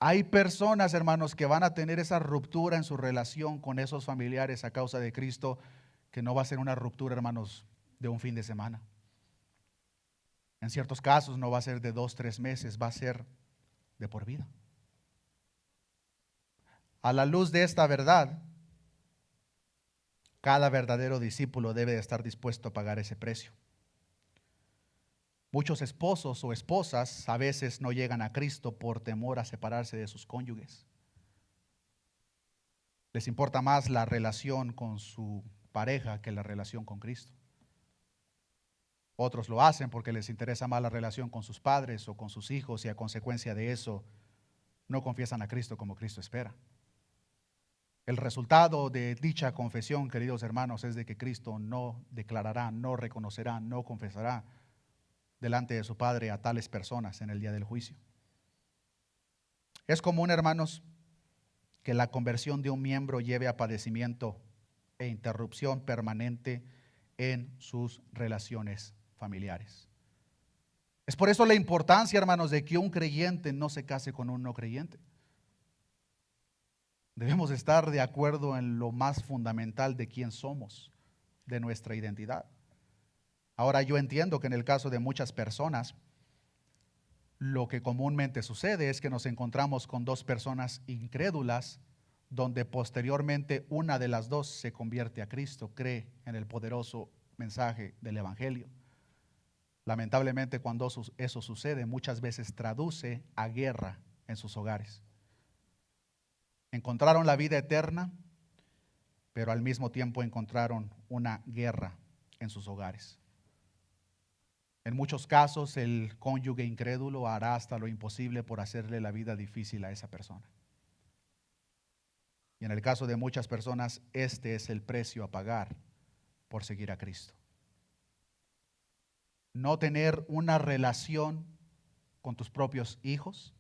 Hay personas, hermanos, que van a tener esa ruptura en su relación con esos familiares a causa de Cristo, que no va a ser una ruptura, hermanos, de un fin de semana. En ciertos casos no va a ser de 2, 3 meses, va a ser de por vida. A la luz de esta verdad, cada verdadero discípulo debe de estar dispuesto a pagar ese precio. Muchos esposos o esposas a veces no llegan a Cristo por temor a separarse de sus cónyuges. Les importa más la relación con su pareja que la relación con Cristo. Otros lo hacen porque les interesa más la relación con sus padres o con sus hijos y a consecuencia de eso no confiesan a Cristo como Cristo espera. El resultado de dicha confesión, queridos hermanos, es de que Cristo no declarará, no reconocerá, no confesará delante de su Padre a tales personas en el día del juicio. Es común, hermanos, que la conversión de un miembro lleve a padecimiento e interrupción permanente en sus relaciones familiares. Es por eso la importancia, hermanos, de que un creyente no se case con un no creyente. Debemos estar de acuerdo en lo más fundamental de quién somos, de nuestra identidad. Ahora, yo entiendo que en el caso de muchas personas, lo que comúnmente sucede es que nos encontramos con dos personas incrédulas, donde posteriormente una de las dos se convierte a Cristo, cree en el poderoso mensaje del Evangelio. Lamentablemente, cuando eso sucede, muchas veces traduce a guerra en sus hogares. Encontraron la vida eterna, pero al mismo tiempo encontraron una guerra en sus hogares. En muchos casos, el cónyuge incrédulo hará hasta lo imposible por hacerle la vida difícil a esa persona. Y en el caso de muchas personas, este es el precio a pagar por seguir a Cristo. No tener una relación con tus propios hijos,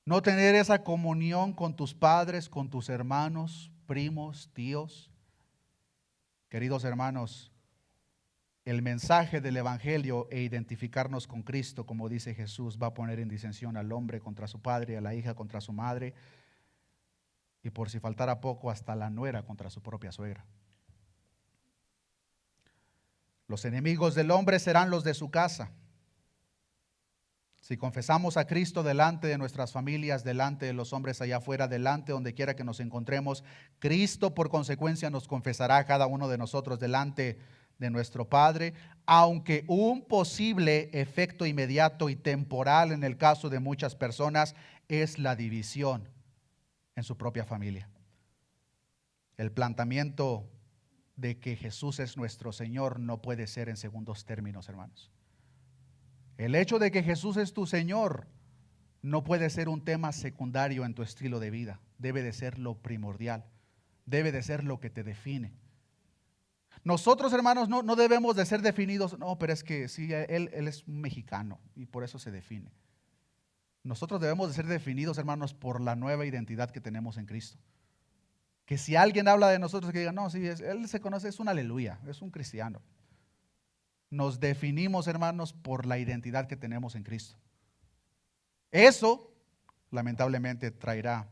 no tener esa comunión con tus padres, con tus hermanos, primos, tíos. Queridos hermanos, el mensaje del Evangelio e identificarnos con Cristo, como dice Jesús, va a poner en disensión al hombre contra su padre, a la hija contra su madre, y por si faltara poco, hasta la nuera contra su propia suegra. Los enemigos del hombre serán los de su casa. Si confesamos a Cristo delante de nuestras familias, delante de los hombres allá afuera, delante donde quiera que nos encontremos, Cristo por consecuencia nos confesará a cada uno de nosotros delante de nuestro Padre, aunque un posible efecto inmediato y temporal en el caso de muchas personas es la división en su propia familia. El planteamiento de que Jesús es nuestro Señor no puede ser en segundos términos, hermanos. El hecho de que Jesús es tu Señor no puede ser un tema secundario en tu estilo de vida. Debe de ser lo primordial. Debe de ser lo que te define. Nosotros, hermanos, no debemos de ser definidos. No, pero es que sí, él es un mexicano y por eso se define. Nosotros debemos de ser definidos, hermanos, por la nueva identidad que tenemos en Cristo. Que si alguien habla de nosotros, que diga, no, sí, él se conoce, es un aleluya, es un cristiano. Nos definimos, hermanos, por la identidad que tenemos en Cristo. Eso, lamentablemente, traerá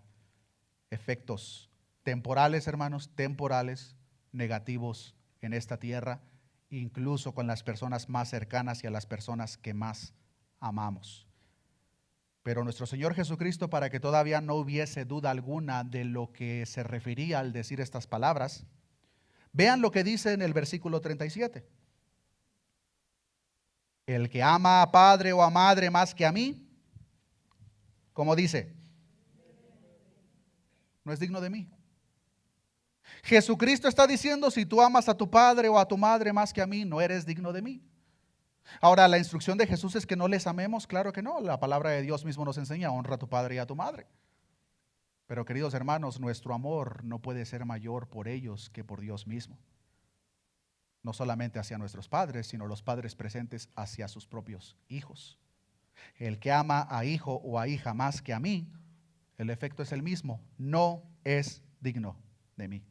efectos temporales, hermanos, temporales, negativos en esta tierra, incluso con las personas más cercanas y a las personas que más amamos. Pero nuestro Señor Jesucristo, para que todavía no hubiese duda alguna de lo que se refería al decir estas palabras, vean lo que dice en el versículo 37. El que ama a padre o a madre más que a mí, como dice, no es digno de mí. Jesucristo está diciendo, si tú amas a tu padre o a tu madre más que a mí, no eres digno de mí. Ahora, la instrucción de Jesús es que no les amemos, claro que no. La palabra de Dios mismo nos enseña, honra a tu padre y a tu madre. Pero queridos hermanos, nuestro amor no puede ser mayor por ellos que por Dios mismo. No solamente hacia nuestros padres, sino los padres presentes hacia sus propios hijos. El que ama a hijo o a hija más que a mí, el efecto es el mismo, no es digno de mí.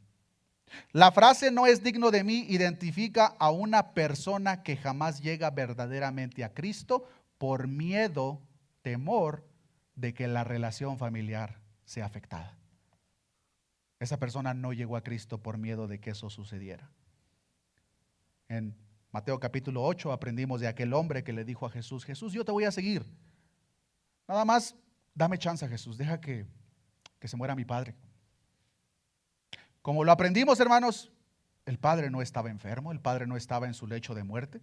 La frase no es digno de mí identifica a una persona que jamás llega verdaderamente a Cristo por miedo, temor de que la relación familiar sea afectada. Esa persona no llegó a Cristo por miedo de que eso sucediera. En Mateo capítulo 8 aprendimos de aquel hombre que le dijo a Jesús, Jesús, yo te voy a seguir. Nada más, dame chance, Jesús, deja que que se muera mi padre. Como lo aprendimos, hermanos, el padre no estaba enfermo, el padre no estaba en su lecho de muerte.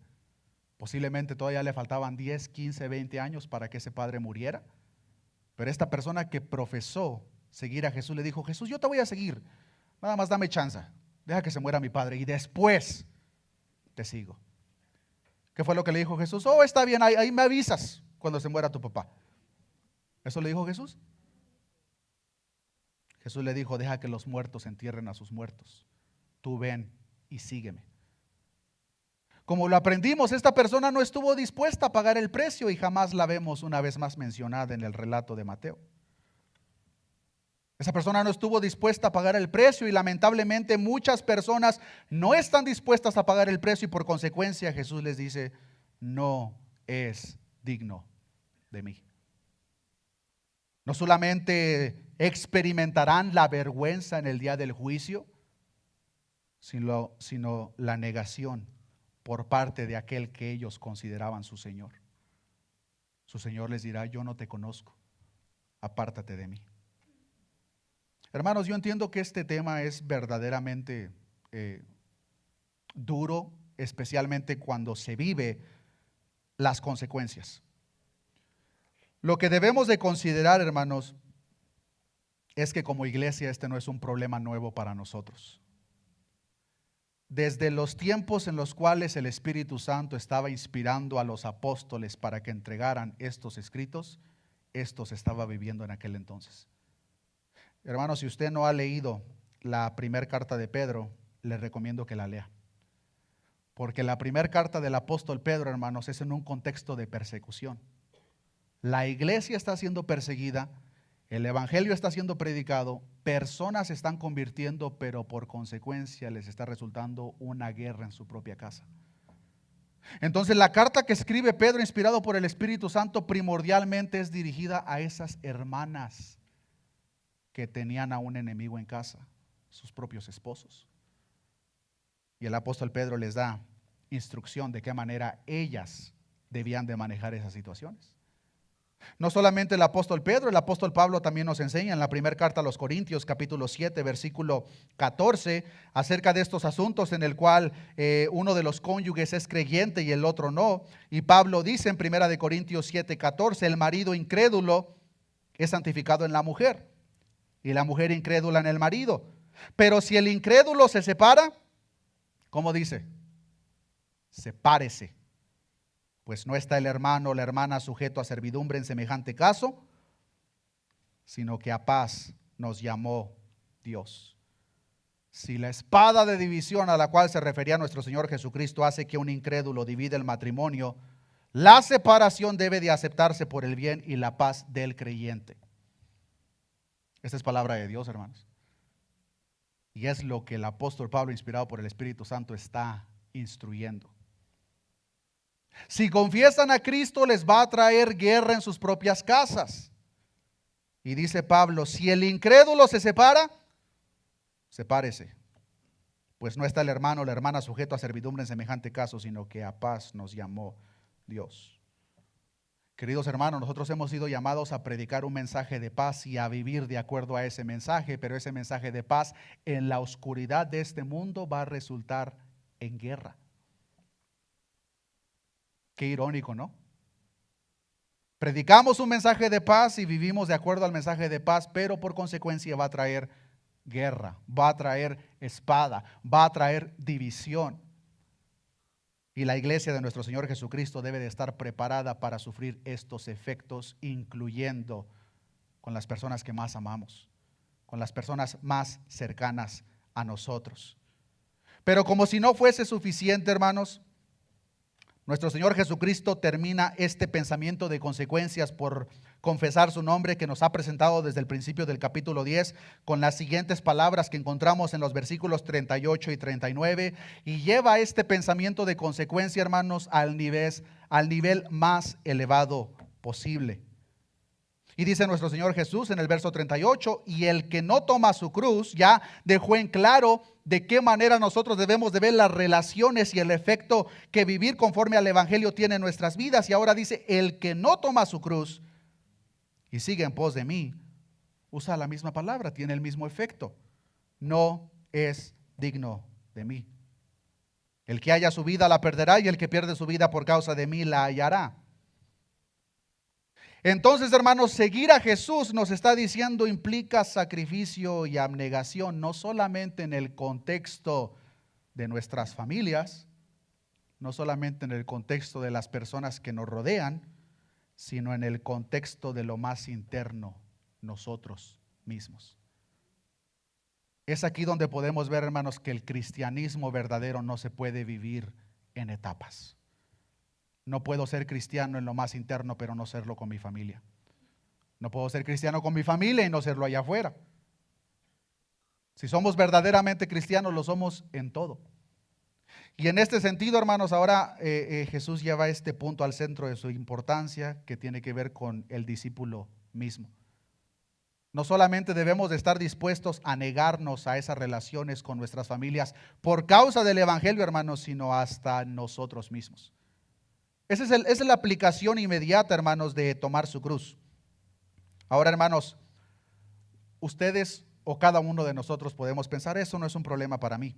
Posiblemente todavía le faltaban 10, 15, 20 años para que ese padre muriera. Pero esta persona que profesó seguir a Jesús le dijo: Jesús, yo te voy a seguir, nada más dame chance, deja que se muera mi padre y después te sigo. ¿Qué fue lo que le dijo Jesús? Oh, está bien, ahí me avisas cuando se muera tu papá. ¿Eso le dijo Jesús? Jesús le dijo: deja que los muertos entierren a sus muertos. Tú ven y sígueme. Como lo aprendimos, esta persona no estuvo dispuesta a pagar el precio y jamás la vemos una vez más mencionada en el relato de Mateo. Esa persona no estuvo dispuesta a pagar el precio y lamentablemente muchas personas no están dispuestas a pagar el precio y por consecuencia Jesús les dice: no es digno de mí. No solamente experimentarán la vergüenza en el día del juicio, sino la negación por parte de aquel que ellos consideraban su Señor. Su Señor les dirá: yo no te conozco, apártate de mí. Hermanos, yo entiendo que este tema es verdaderamente duro, especialmente cuando se vive las consecuencias. Lo que debemos de considerar, hermanos, es que como iglesia este no es un problema nuevo para nosotros. Desde los tiempos en los cuales el Espíritu Santo estaba inspirando a los apóstoles para que entregaran estos escritos, esto se estaba viviendo en aquel entonces. Hermanos, si usted no ha leído la primera carta de Pedro, le recomiendo que la lea. Porque la primera carta del apóstol Pedro, hermanos, es en un contexto de persecución. La iglesia está siendo perseguida, el evangelio está siendo predicado, personas se están convirtiendo, pero por consecuencia les está resultando una guerra en su propia casa. Entonces la carta que escribe Pedro, inspirado por el Espíritu Santo, primordialmente es dirigida a esas hermanas que tenían a un enemigo en casa, sus propios esposos. Y el apóstol Pedro les da instrucción de qué manera ellas debían de manejar esas situaciones. No solamente el apóstol Pedro, el apóstol Pablo también nos enseña en la primera carta a los Corintios, capítulo 7, versículo 14, acerca de estos asuntos en el cual uno de los cónyuges es creyente y el otro no. Y Pablo dice en primera de Corintios 7, 14, el marido incrédulo es santificado en la mujer y la mujer incrédula en el marido. Pero si el incrédulo se separa, ¿cómo dice? Sepárese. Pues no está el hermano o la hermana sujeto a servidumbre en semejante caso, sino que a paz nos llamó Dios. Si la espada de división a la cual se refería nuestro Señor Jesucristo hace que un incrédulo divide el matrimonio, la separación debe de aceptarse por el bien y la paz del creyente. Esta es palabra de Dios, hermanos. Y es lo que el apóstol Pablo, inspirado por el Espíritu Santo, está instruyendo. Si confiesan a Cristo, les va a traer guerra en sus propias casas. Y dice Pablo: si el incrédulo se separa, sepárese. Pues no está el hermano o la hermana sujeto a servidumbre en semejante caso, sino que a paz nos llamó Dios. Queridos hermanos, nosotros hemos sido llamados a predicar un mensaje de paz y a vivir de acuerdo a ese mensaje, pero ese mensaje de paz en la oscuridad de este mundo va a resultar en guerra. Qué irónico, ¿no? Predicamos un mensaje de paz y vivimos de acuerdo al mensaje de paz, pero por consecuencia va a traer guerra, va a traer espada, va a traer división. Y la iglesia de nuestro Señor Jesucristo debe de estar preparada para sufrir estos efectos, incluyendo con las personas que más amamos, con las personas más cercanas a nosotros. Pero como si no fuese suficiente, hermanos, nuestro Señor Jesucristo termina este pensamiento de consecuencias por confesar su nombre que nos ha presentado desde el principio del capítulo 10 con las siguientes palabras que encontramos en los versículos 38 y 39 y lleva este pensamiento de consecuencia, hermanos, al nivel más elevado posible. Y dice nuestro Señor Jesús en el verso 38, y el que no toma su cruz, ya dejó en claro de qué manera nosotros debemos de ver las relaciones y el efecto que vivir conforme al evangelio tiene en nuestras vidas. Y ahora dice: el que no toma su cruz y sigue en pos de mí, Usa la misma palabra, tiene el mismo efecto. No es digno de mí. El que haya su vida la perderá, y el que pierde su vida por causa de mí la hallará. Entonces, hermanos, seguir a Jesús, nos está diciendo, implica sacrificio y abnegación, no solamente en el contexto de nuestras familias, no solamente en el contexto de las personas que nos rodean, sino en el contexto de lo más interno, nosotros mismos. Es aquí donde podemos ver, hermanos, que el cristianismo verdadero no se puede vivir en etapas. No puedo ser cristiano en lo más interno, pero no serlo con mi familia. No puedo ser cristiano con mi familia y no serlo allá afuera. Si somos verdaderamente cristianos, lo somos en todo. Y en este sentido, hermanos, ahora Jesús lleva este punto al centro de su importancia, que tiene que ver con el discípulo mismo. No solamente debemos de estar dispuestos a negarnos a esas relaciones con nuestras familias por causa del evangelio, hermanos, sino hasta nosotros mismos. Esa es la aplicación inmediata, hermanos, de tomar su cruz. Ahora, hermanos, ustedes o cada uno de nosotros podemos pensar, eso no es un problema para mí.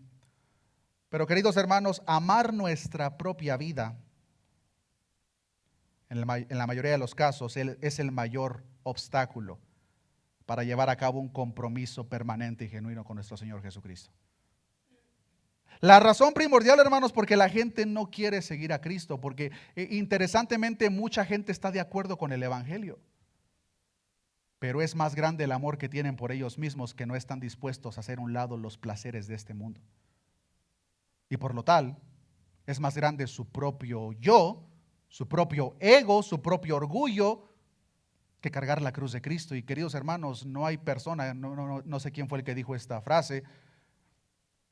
Pero, queridos hermanos, amar nuestra propia vida, en la mayoría de los casos, es el mayor obstáculo para llevar a cabo un compromiso permanente y genuino con nuestro Señor Jesucristo. La razón primordial, hermanos, porque la gente no quiere seguir a Cristo, porque interesantemente mucha gente está de acuerdo con el evangelio, pero es más grande el amor que tienen por ellos mismos, que no están dispuestos a hacer a un lado los placeres de este mundo. Y por lo tal, es más grande su propio yo, su propio ego, su propio orgullo, que cargar la cruz de Cristo. Y queridos hermanos, no hay persona, no sé quién fue el que dijo esta frase,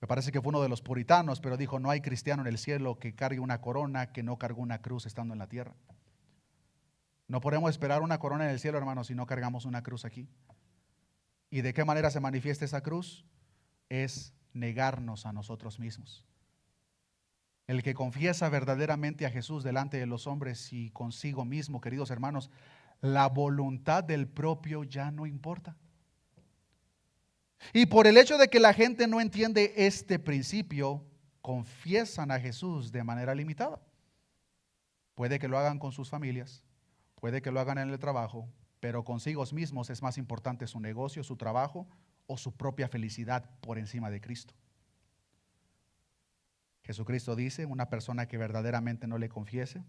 me parece que fue uno de los puritanos, pero dijo, no hay cristiano en el cielo que cargue una corona que no cargó una cruz estando en la tierra. No podemos esperar una corona en el cielo, hermanos, si no cargamos una cruz aquí. ¿Y de qué manera se manifiesta esa cruz? Es negarnos a nosotros mismos. El que confiesa verdaderamente a Jesús delante de los hombres y consigo mismo, queridos hermanos, la voluntad del propio ya no importa. Y por el hecho de que la gente no entiende este principio, confiesan a Jesús de manera limitada. Puede que lo hagan con sus familias, puede que lo hagan en el trabajo, pero consigo mismos es más importante su negocio, su trabajo o su propia felicidad por encima de Cristo. Jesucristo dice, una persona que verdaderamente no le confiese,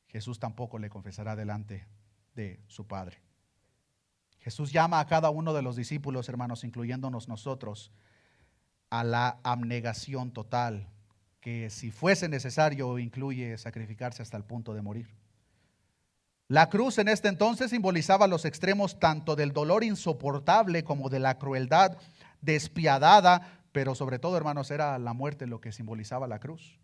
Jesús tampoco le confesará delante de su Padre. Jesús llama a cada uno de los discípulos, hermanos, incluyéndonos nosotros, a la abnegación total, que si fuese necesario incluye sacrificarse hasta el punto de morir. La cruz en este entonces simbolizaba los extremos tanto del dolor insoportable como de la crueldad despiadada, pero sobre todo, hermanos, era la muerte lo que simbolizaba la cruz.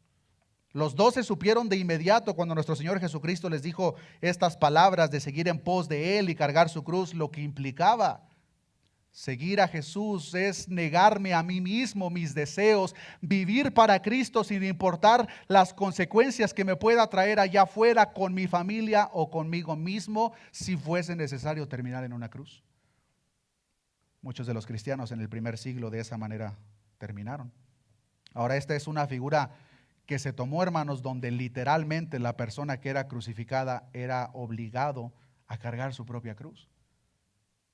Los 12 supieron de inmediato cuando nuestro Señor Jesucristo les dijo estas palabras de seguir en pos de Él y cargar su cruz, lo que implicaba. Seguir a Jesús es negarme a mí mismo, mis deseos, vivir para Cristo sin importar las consecuencias que me pueda traer allá afuera con mi familia o conmigo mismo, si fuese necesario terminar en una cruz. Muchos de los cristianos en el primer siglo de esa manera terminaron. Ahora esta es una figura que se tomó, hermanos, donde literalmente la persona que era crucificada era obligado a cargar su propia cruz.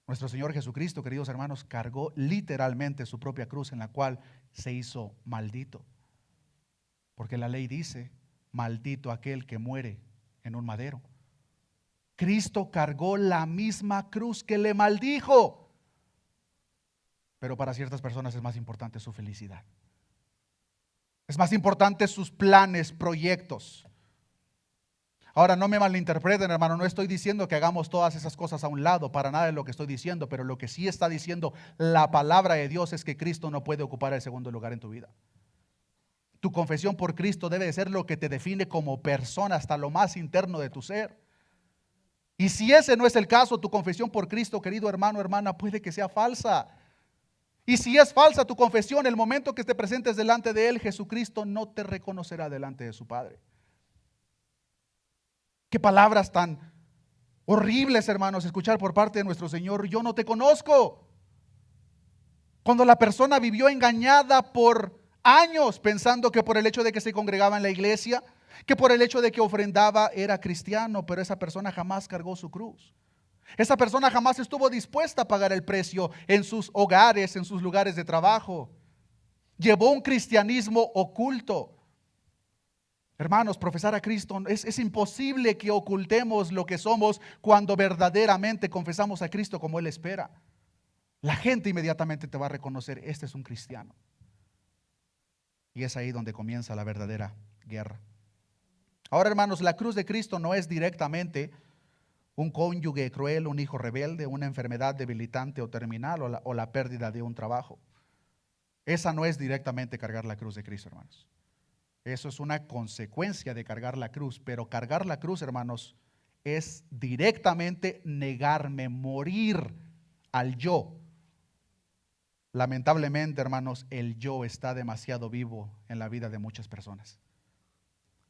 Nuestro Señor Jesucristo, queridos hermanos, cargó literalmente su propia cruz, en la cual se hizo maldito. Porque la ley dice, maldito aquel que muere en un madero. Cristo cargó la misma cruz que le maldijo. Pero para ciertas personas es más importante su felicidad. Es más importante sus planes, proyectos. Ahora, no me malinterpreten, hermano, no estoy diciendo que hagamos todas esas cosas a un lado, para nada de lo que estoy diciendo, pero lo que sí está diciendo la palabra de Dios es que Cristo no puede ocupar el segundo lugar en tu vida. Tu confesión por Cristo debe de ser lo que te define como persona hasta lo más interno de tu ser. Y si ese no es el caso, tu confesión por Cristo, querido hermano, hermana, puede que sea falsa. Y si es falsa tu confesión, el momento que te presentes delante de Él, Jesucristo no te reconocerá delante de su Padre. Qué palabras tan horribles, hermanos, escuchar por parte de nuestro Señor: yo no te conozco. Cuando la persona vivió engañada por años pensando que por el hecho de que se congregaba en la iglesia, que por el hecho de que ofrendaba era cristiano, pero esa persona jamás cargó su cruz. Esa persona jamás estuvo dispuesta a pagar el precio en sus hogares, en sus lugares de trabajo. Llevó un cristianismo oculto. Hermanos, profesar a Cristo, es imposible que ocultemos lo que somos cuando verdaderamente confesamos a Cristo como Él espera. La gente inmediatamente te va a reconocer: este es un cristiano. Y es ahí donde comienza la verdadera guerra. Ahora, hermanos, la cruz de Cristo no es directamente un cónyuge cruel, un hijo rebelde, una enfermedad debilitante o terminal, o la pérdida de un trabajo. Esa no es directamente cargar la cruz de Cristo, hermanos. Eso es una consecuencia de cargar la cruz. Pero cargar la cruz, hermanos, es directamente negarme, morir al yo. Lamentablemente, hermanos, el yo está demasiado vivo en la vida de muchas personas,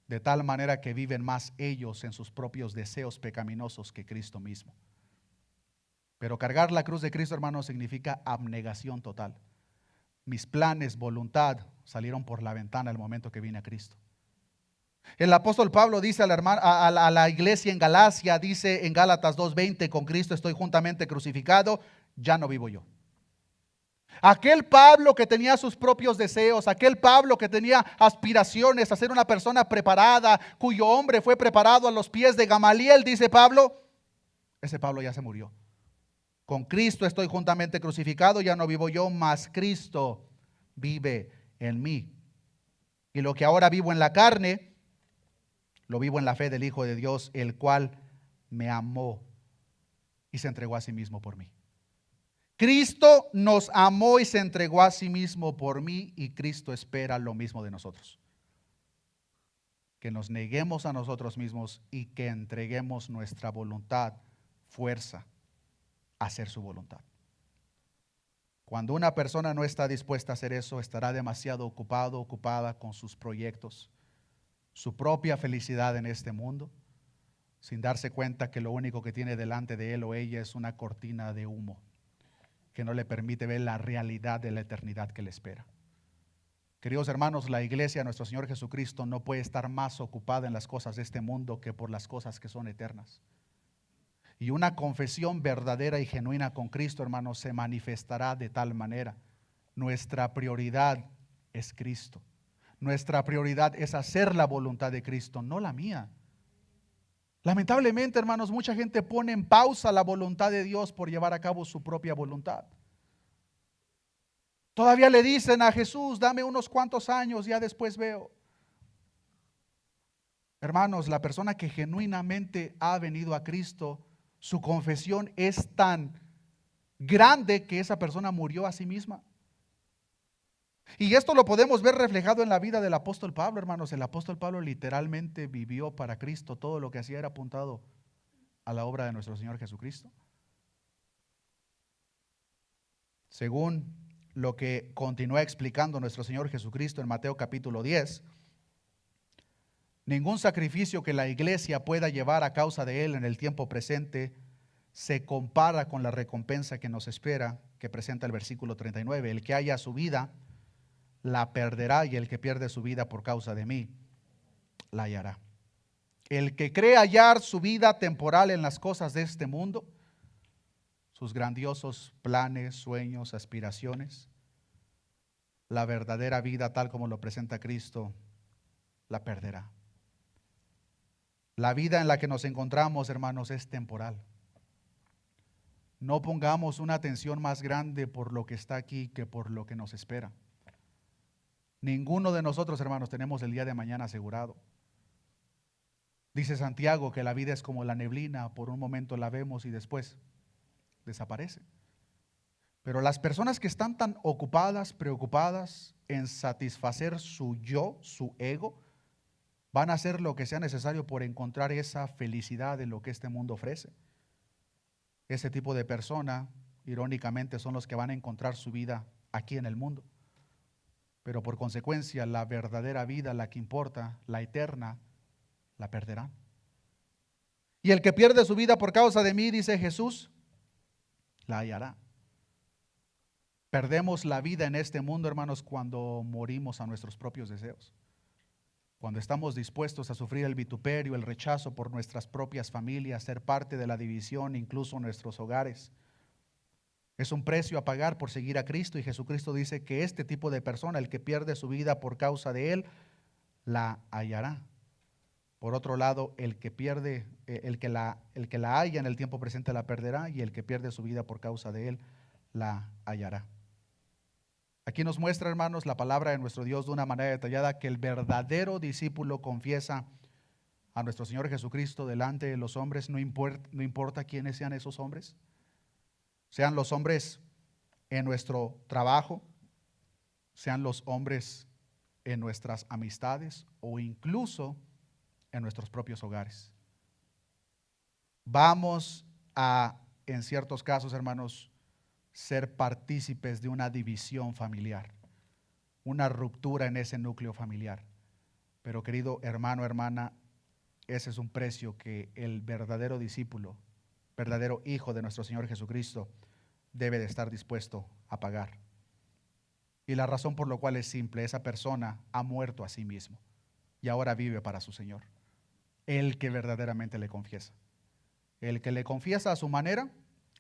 de tal manera que viven más ellos en sus propios deseos pecaminosos que Cristo mismo. Pero cargar la cruz de Cristo, hermanos, significa abnegación total. Mis planes, voluntad, salieron por la ventana el momento que vine a Cristo. El apóstol Pablo dice a la iglesia en Galacia, dice en Gálatas 2:20: con Cristo estoy juntamente crucificado, ya no vivo yo. Aquel Pablo que tenía sus propios deseos, aquel Pablo que tenía aspiraciones a ser una persona preparada, cuyo hombre fue preparado a los pies de Gamaliel, dice Pablo, ese Pablo ya se murió. Con Cristo estoy juntamente crucificado, ya no vivo yo, mas Cristo vive en mí. Y lo que ahora vivo en la carne, lo vivo en la fe del Hijo de Dios, el cual me amó y se entregó a sí mismo por mí. Cristo nos amó y se entregó a sí mismo por mí, y Cristo espera lo mismo de nosotros. Que nos neguemos a nosotros mismos y que entreguemos nuestra voluntad, fuerza, a hacer su voluntad. Cuando una persona no está dispuesta a hacer eso, estará demasiado ocupado, ocupada con sus proyectos, su propia felicidad en este mundo, sin darse cuenta que lo único que tiene delante de él o ella es una cortina de humo que no le permite ver la realidad de la eternidad que le espera. Queridos hermanos, la iglesia de nuestro Señor Jesucristo no puede estar más ocupada en las cosas de este mundo que por las cosas que son eternas. Y una confesión verdadera y genuina con Cristo, hermanos, se manifestará de tal manera. Nuestra prioridad es Cristo. Nuestra prioridad es hacer la voluntad de Cristo, no la mía. Lamentablemente, hermanos, mucha gente pone en pausa la voluntad de Dios por llevar a cabo su propia voluntad. Todavía le dicen a Jesús: dame unos cuantos años, ya después veo. Hermanos, la persona que genuinamente ha venido a Cristo, su confesión es tan grande que esa persona murió a sí misma. Y esto lo podemos ver reflejado en la vida del apóstol Pablo, hermanos. El apóstol Pablo literalmente vivió para Cristo. Todo lo que hacía era apuntado a la obra de nuestro Señor Jesucristo. Según lo que continúa explicando nuestro Señor Jesucristo en Mateo capítulo 10, ningún sacrificio que la iglesia pueda llevar a causa de Él en el tiempo presente se compara con la recompensa que nos espera, que presenta el versículo 39. El que haya su vida, la perderá, y el que pierde su vida por causa de mí, la hallará. El que cree hallar su vida temporal en las cosas de este mundo, sus grandiosos planes, sueños, aspiraciones, la verdadera vida tal como lo presenta Cristo, la perderá. La vida en la que nos encontramos, hermanos, es temporal. No pongamos una atención más grande por lo que está aquí que por lo que nos espera. Ninguno de nosotros, hermanos, tenemos el día de mañana asegurado. Dice Santiago que la vida es como la neblina: por un momento la vemos y después desaparece. Pero las personas que están tan ocupadas, preocupadas en satisfacer su yo, su ego, van a hacer lo que sea necesario por encontrar esa felicidad en lo que este mundo ofrece. Ese tipo de persona, irónicamente, son los que van a encontrar su vida aquí en el mundo. Pero por consecuencia, la verdadera vida, la que importa, la eterna, la perderán. Y el que pierde su vida por causa de mí, dice Jesús, la hallará. Perdemos la vida en este mundo, hermanos, cuando morimos a nuestros propios deseos. Cuando estamos dispuestos a sufrir el vituperio, el rechazo por nuestras propias familias, ser parte de la división, incluso nuestros hogares. Es un precio a pagar por seguir a Cristo, y Jesucristo dice que este tipo de persona, el que pierde su vida por causa de Él, la hallará. Por otro lado, el que la halla en el tiempo presente la perderá, y el que pierde su vida por causa de Él, la hallará. Aquí nos muestra, hermanos, la palabra de nuestro Dios de una manera detallada, que el verdadero discípulo confiesa a nuestro Señor Jesucristo delante de los hombres, no importa quiénes sean esos hombres, sean los hombres en nuestro trabajo, sean los hombres en nuestras amistades o incluso en nuestros propios hogares. Vamos a, en ciertos casos, hermanos, ser partícipes de una división familiar, una ruptura en ese núcleo familiar. Pero querido hermano, hermana, ese es un precio que el verdadero discípulo, verdadero hijo de nuestro Señor Jesucristo, debe de estar dispuesto a pagar. Y la razón por la cual es simple: esa persona ha muerto a sí mismo y ahora vive para su Señor. El que verdaderamente le confiesa. El que le confiesa a su manera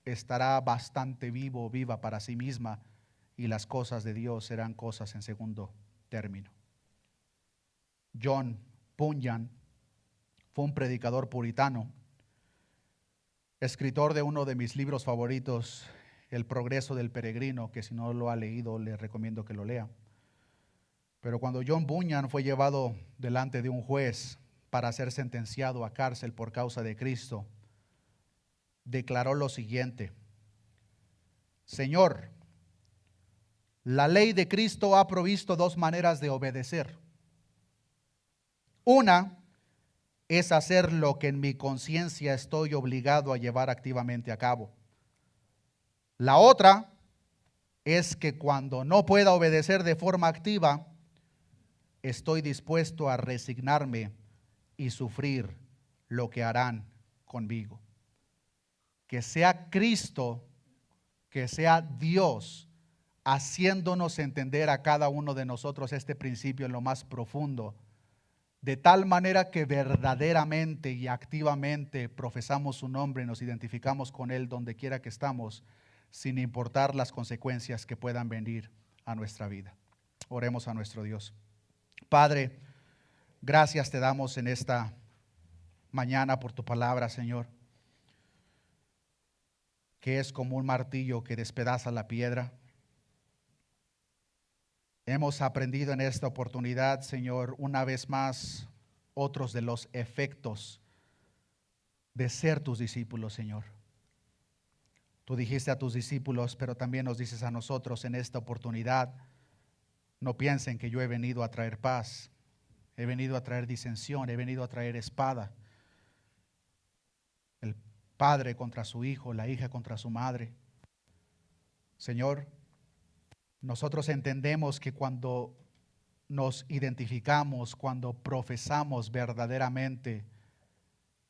estará bastante vivo o viva para sí misma, y las cosas de Dios serán cosas en segundo término. John Bunyan fue un predicador puritano, escritor de uno de mis libros favoritos, El progreso del peregrino, que si no lo ha leído le recomiendo que lo lea. Pero cuando John Bunyan fue llevado delante de un juez para ser sentenciado a cárcel por causa de Cristo, declaró lo siguiente: Señor, la ley de Cristo ha provisto dos maneras de obedecer. Una es hacer lo que en mi conciencia estoy obligado a llevar activamente a cabo. La otra es que cuando no pueda obedecer de forma activa, estoy dispuesto a resignarme y sufrir lo que harán conmigo. Que sea Cristo, que sea Dios, haciéndonos entender a cada uno de nosotros este principio en lo más profundo, de tal manera que verdaderamente y activamente profesamos su nombre y nos identificamos con Él donde quiera que estamos, sin importar las consecuencias que puedan venir a nuestra vida. Oremos a nuestro Dios. Padre, gracias te damos en esta mañana por tu palabra, Señor, que es como un martillo que despedaza la piedra. Hemos aprendido en esta oportunidad, Señor, una vez más, otros de los efectos de ser tus discípulos, Señor. Tú dijiste a tus discípulos, pero también nos dices a nosotros en esta oportunidad: no piensen que yo he venido a traer paz, he venido a traer disensión, he venido a traer espada. El padre contra su hijo, la hija contra su madre. Señor, nosotros entendemos que cuando nos identificamos, cuando profesamos verdaderamente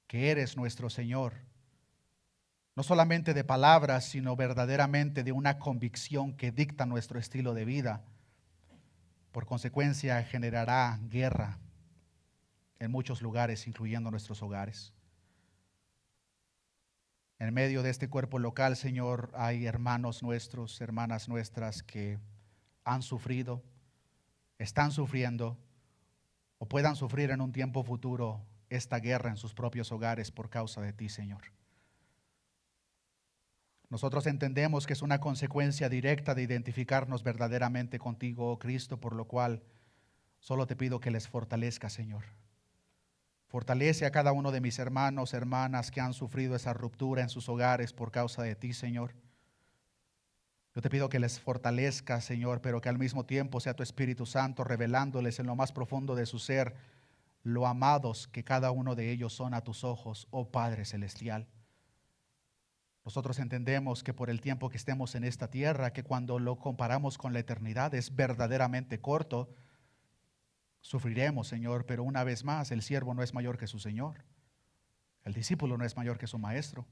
que eres nuestro Señor, no solamente de palabras, sino verdaderamente de una convicción que dicta nuestro estilo de vida, por consecuencia generará guerra en muchos lugares, incluyendo nuestros hogares. En medio de este cuerpo local, Señor, hay hermanos nuestros, hermanas nuestras que han sufrido, están sufriendo o puedan sufrir en un tiempo futuro esta guerra en sus propios hogares por causa de ti, Señor. Nosotros entendemos que es una consecuencia directa de identificarnos verdaderamente contigo, oh Cristo, por lo cual solo te pido que les fortalezca, Señor. Fortalece a cada uno de mis hermanos, hermanas que han sufrido esa ruptura en sus hogares por causa de ti, Señor. Yo te pido que les fortalezca, Señor, pero que al mismo tiempo sea tu Espíritu Santo revelándoles en lo más profundo de su ser lo amados que cada uno de ellos son a tus ojos, oh Padre Celestial. Nosotros entendemos que por el tiempo que estemos en esta tierra, que cuando lo comparamos con la eternidad es verdaderamente corto, sufriremos, Señor, pero una vez más, el siervo no es mayor que su Señor. El discípulo no es mayor que su maestro.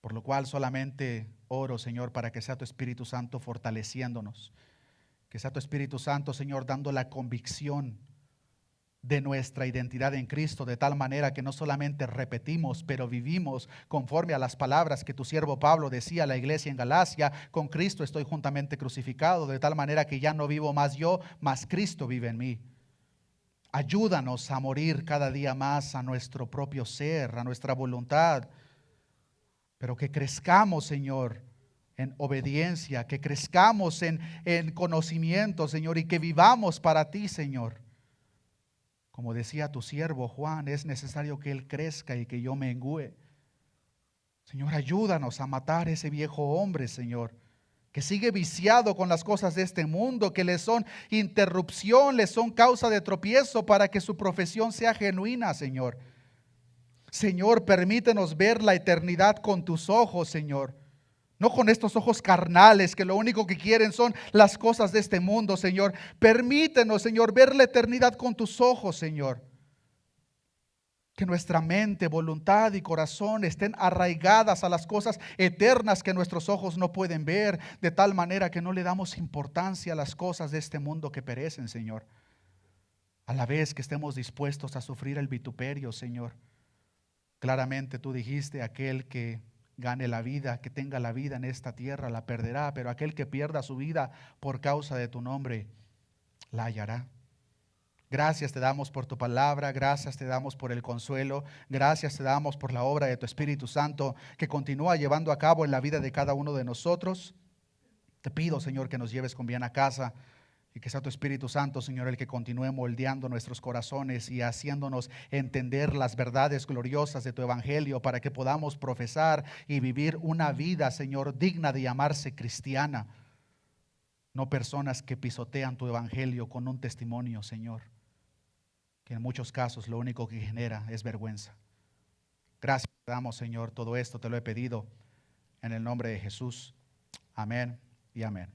Por lo cual solamente oro, Señor, para que sea tu Espíritu Santo fortaleciéndonos. Que sea tu Espíritu Santo, Señor, dando la convicción de nuestra identidad en Cristo, de tal manera que no solamente repetimos, pero vivimos conforme a las palabras que tu siervo Pablo decía a la iglesia en Galacia: con Cristo estoy juntamente crucificado, de tal manera que ya no vivo más yo, mas Cristo vive en mí. Ayúdanos a morir cada día más a nuestro propio ser, a nuestra voluntad, pero que crezcamos, Señor, en obediencia, que crezcamos en conocimiento, Señor, y que vivamos para ti, Señor. Como decía tu siervo Juan, es necesario que Él crezca y que yo mengüe. Señor, ayúdanos a matar ese viejo hombre, Señor, que sigue viciado con las cosas de este mundo, que le son interrupción, le son causa de tropiezo, para que su profesión sea genuina, Señor. Señor, permítenos ver la eternidad con tus ojos, Señor. No con estos ojos carnales que lo único que quieren son las cosas de este mundo, Señor. Permítenos, Señor, ver la eternidad con tus ojos, Señor. Que nuestra mente, voluntad y corazón estén arraigadas a las cosas eternas que nuestros ojos no pueden ver, de tal manera que no le damos importancia a las cosas de este mundo que perecen, Señor. A la vez que estemos dispuestos a sufrir el vituperio, Señor. Claramente tú dijiste: aquel que gane la vida, que tenga la vida en esta tierra, la perderá, pero aquel que pierda su vida por causa de tu nombre, la hallará. Gracias te damos por tu palabra, gracias te damos por el consuelo, gracias te damos por la obra de tu Espíritu Santo que continúa llevando a cabo en la vida de cada uno de nosotros. Te pido, Señor, que nos lleves con bien a casa y que sea tu Espíritu Santo, Señor, el que continúe moldeando nuestros corazones y haciéndonos entender las verdades gloriosas de tu Evangelio, para que podamos profesar y vivir una vida, Señor, digna de llamarse cristiana. No personas que pisotean tu Evangelio con un testimonio, Señor, que en muchos casos lo único que genera es vergüenza. Gracias te damos, Señor, todo esto te lo he pedido en el nombre de Jesús. Amén y amén.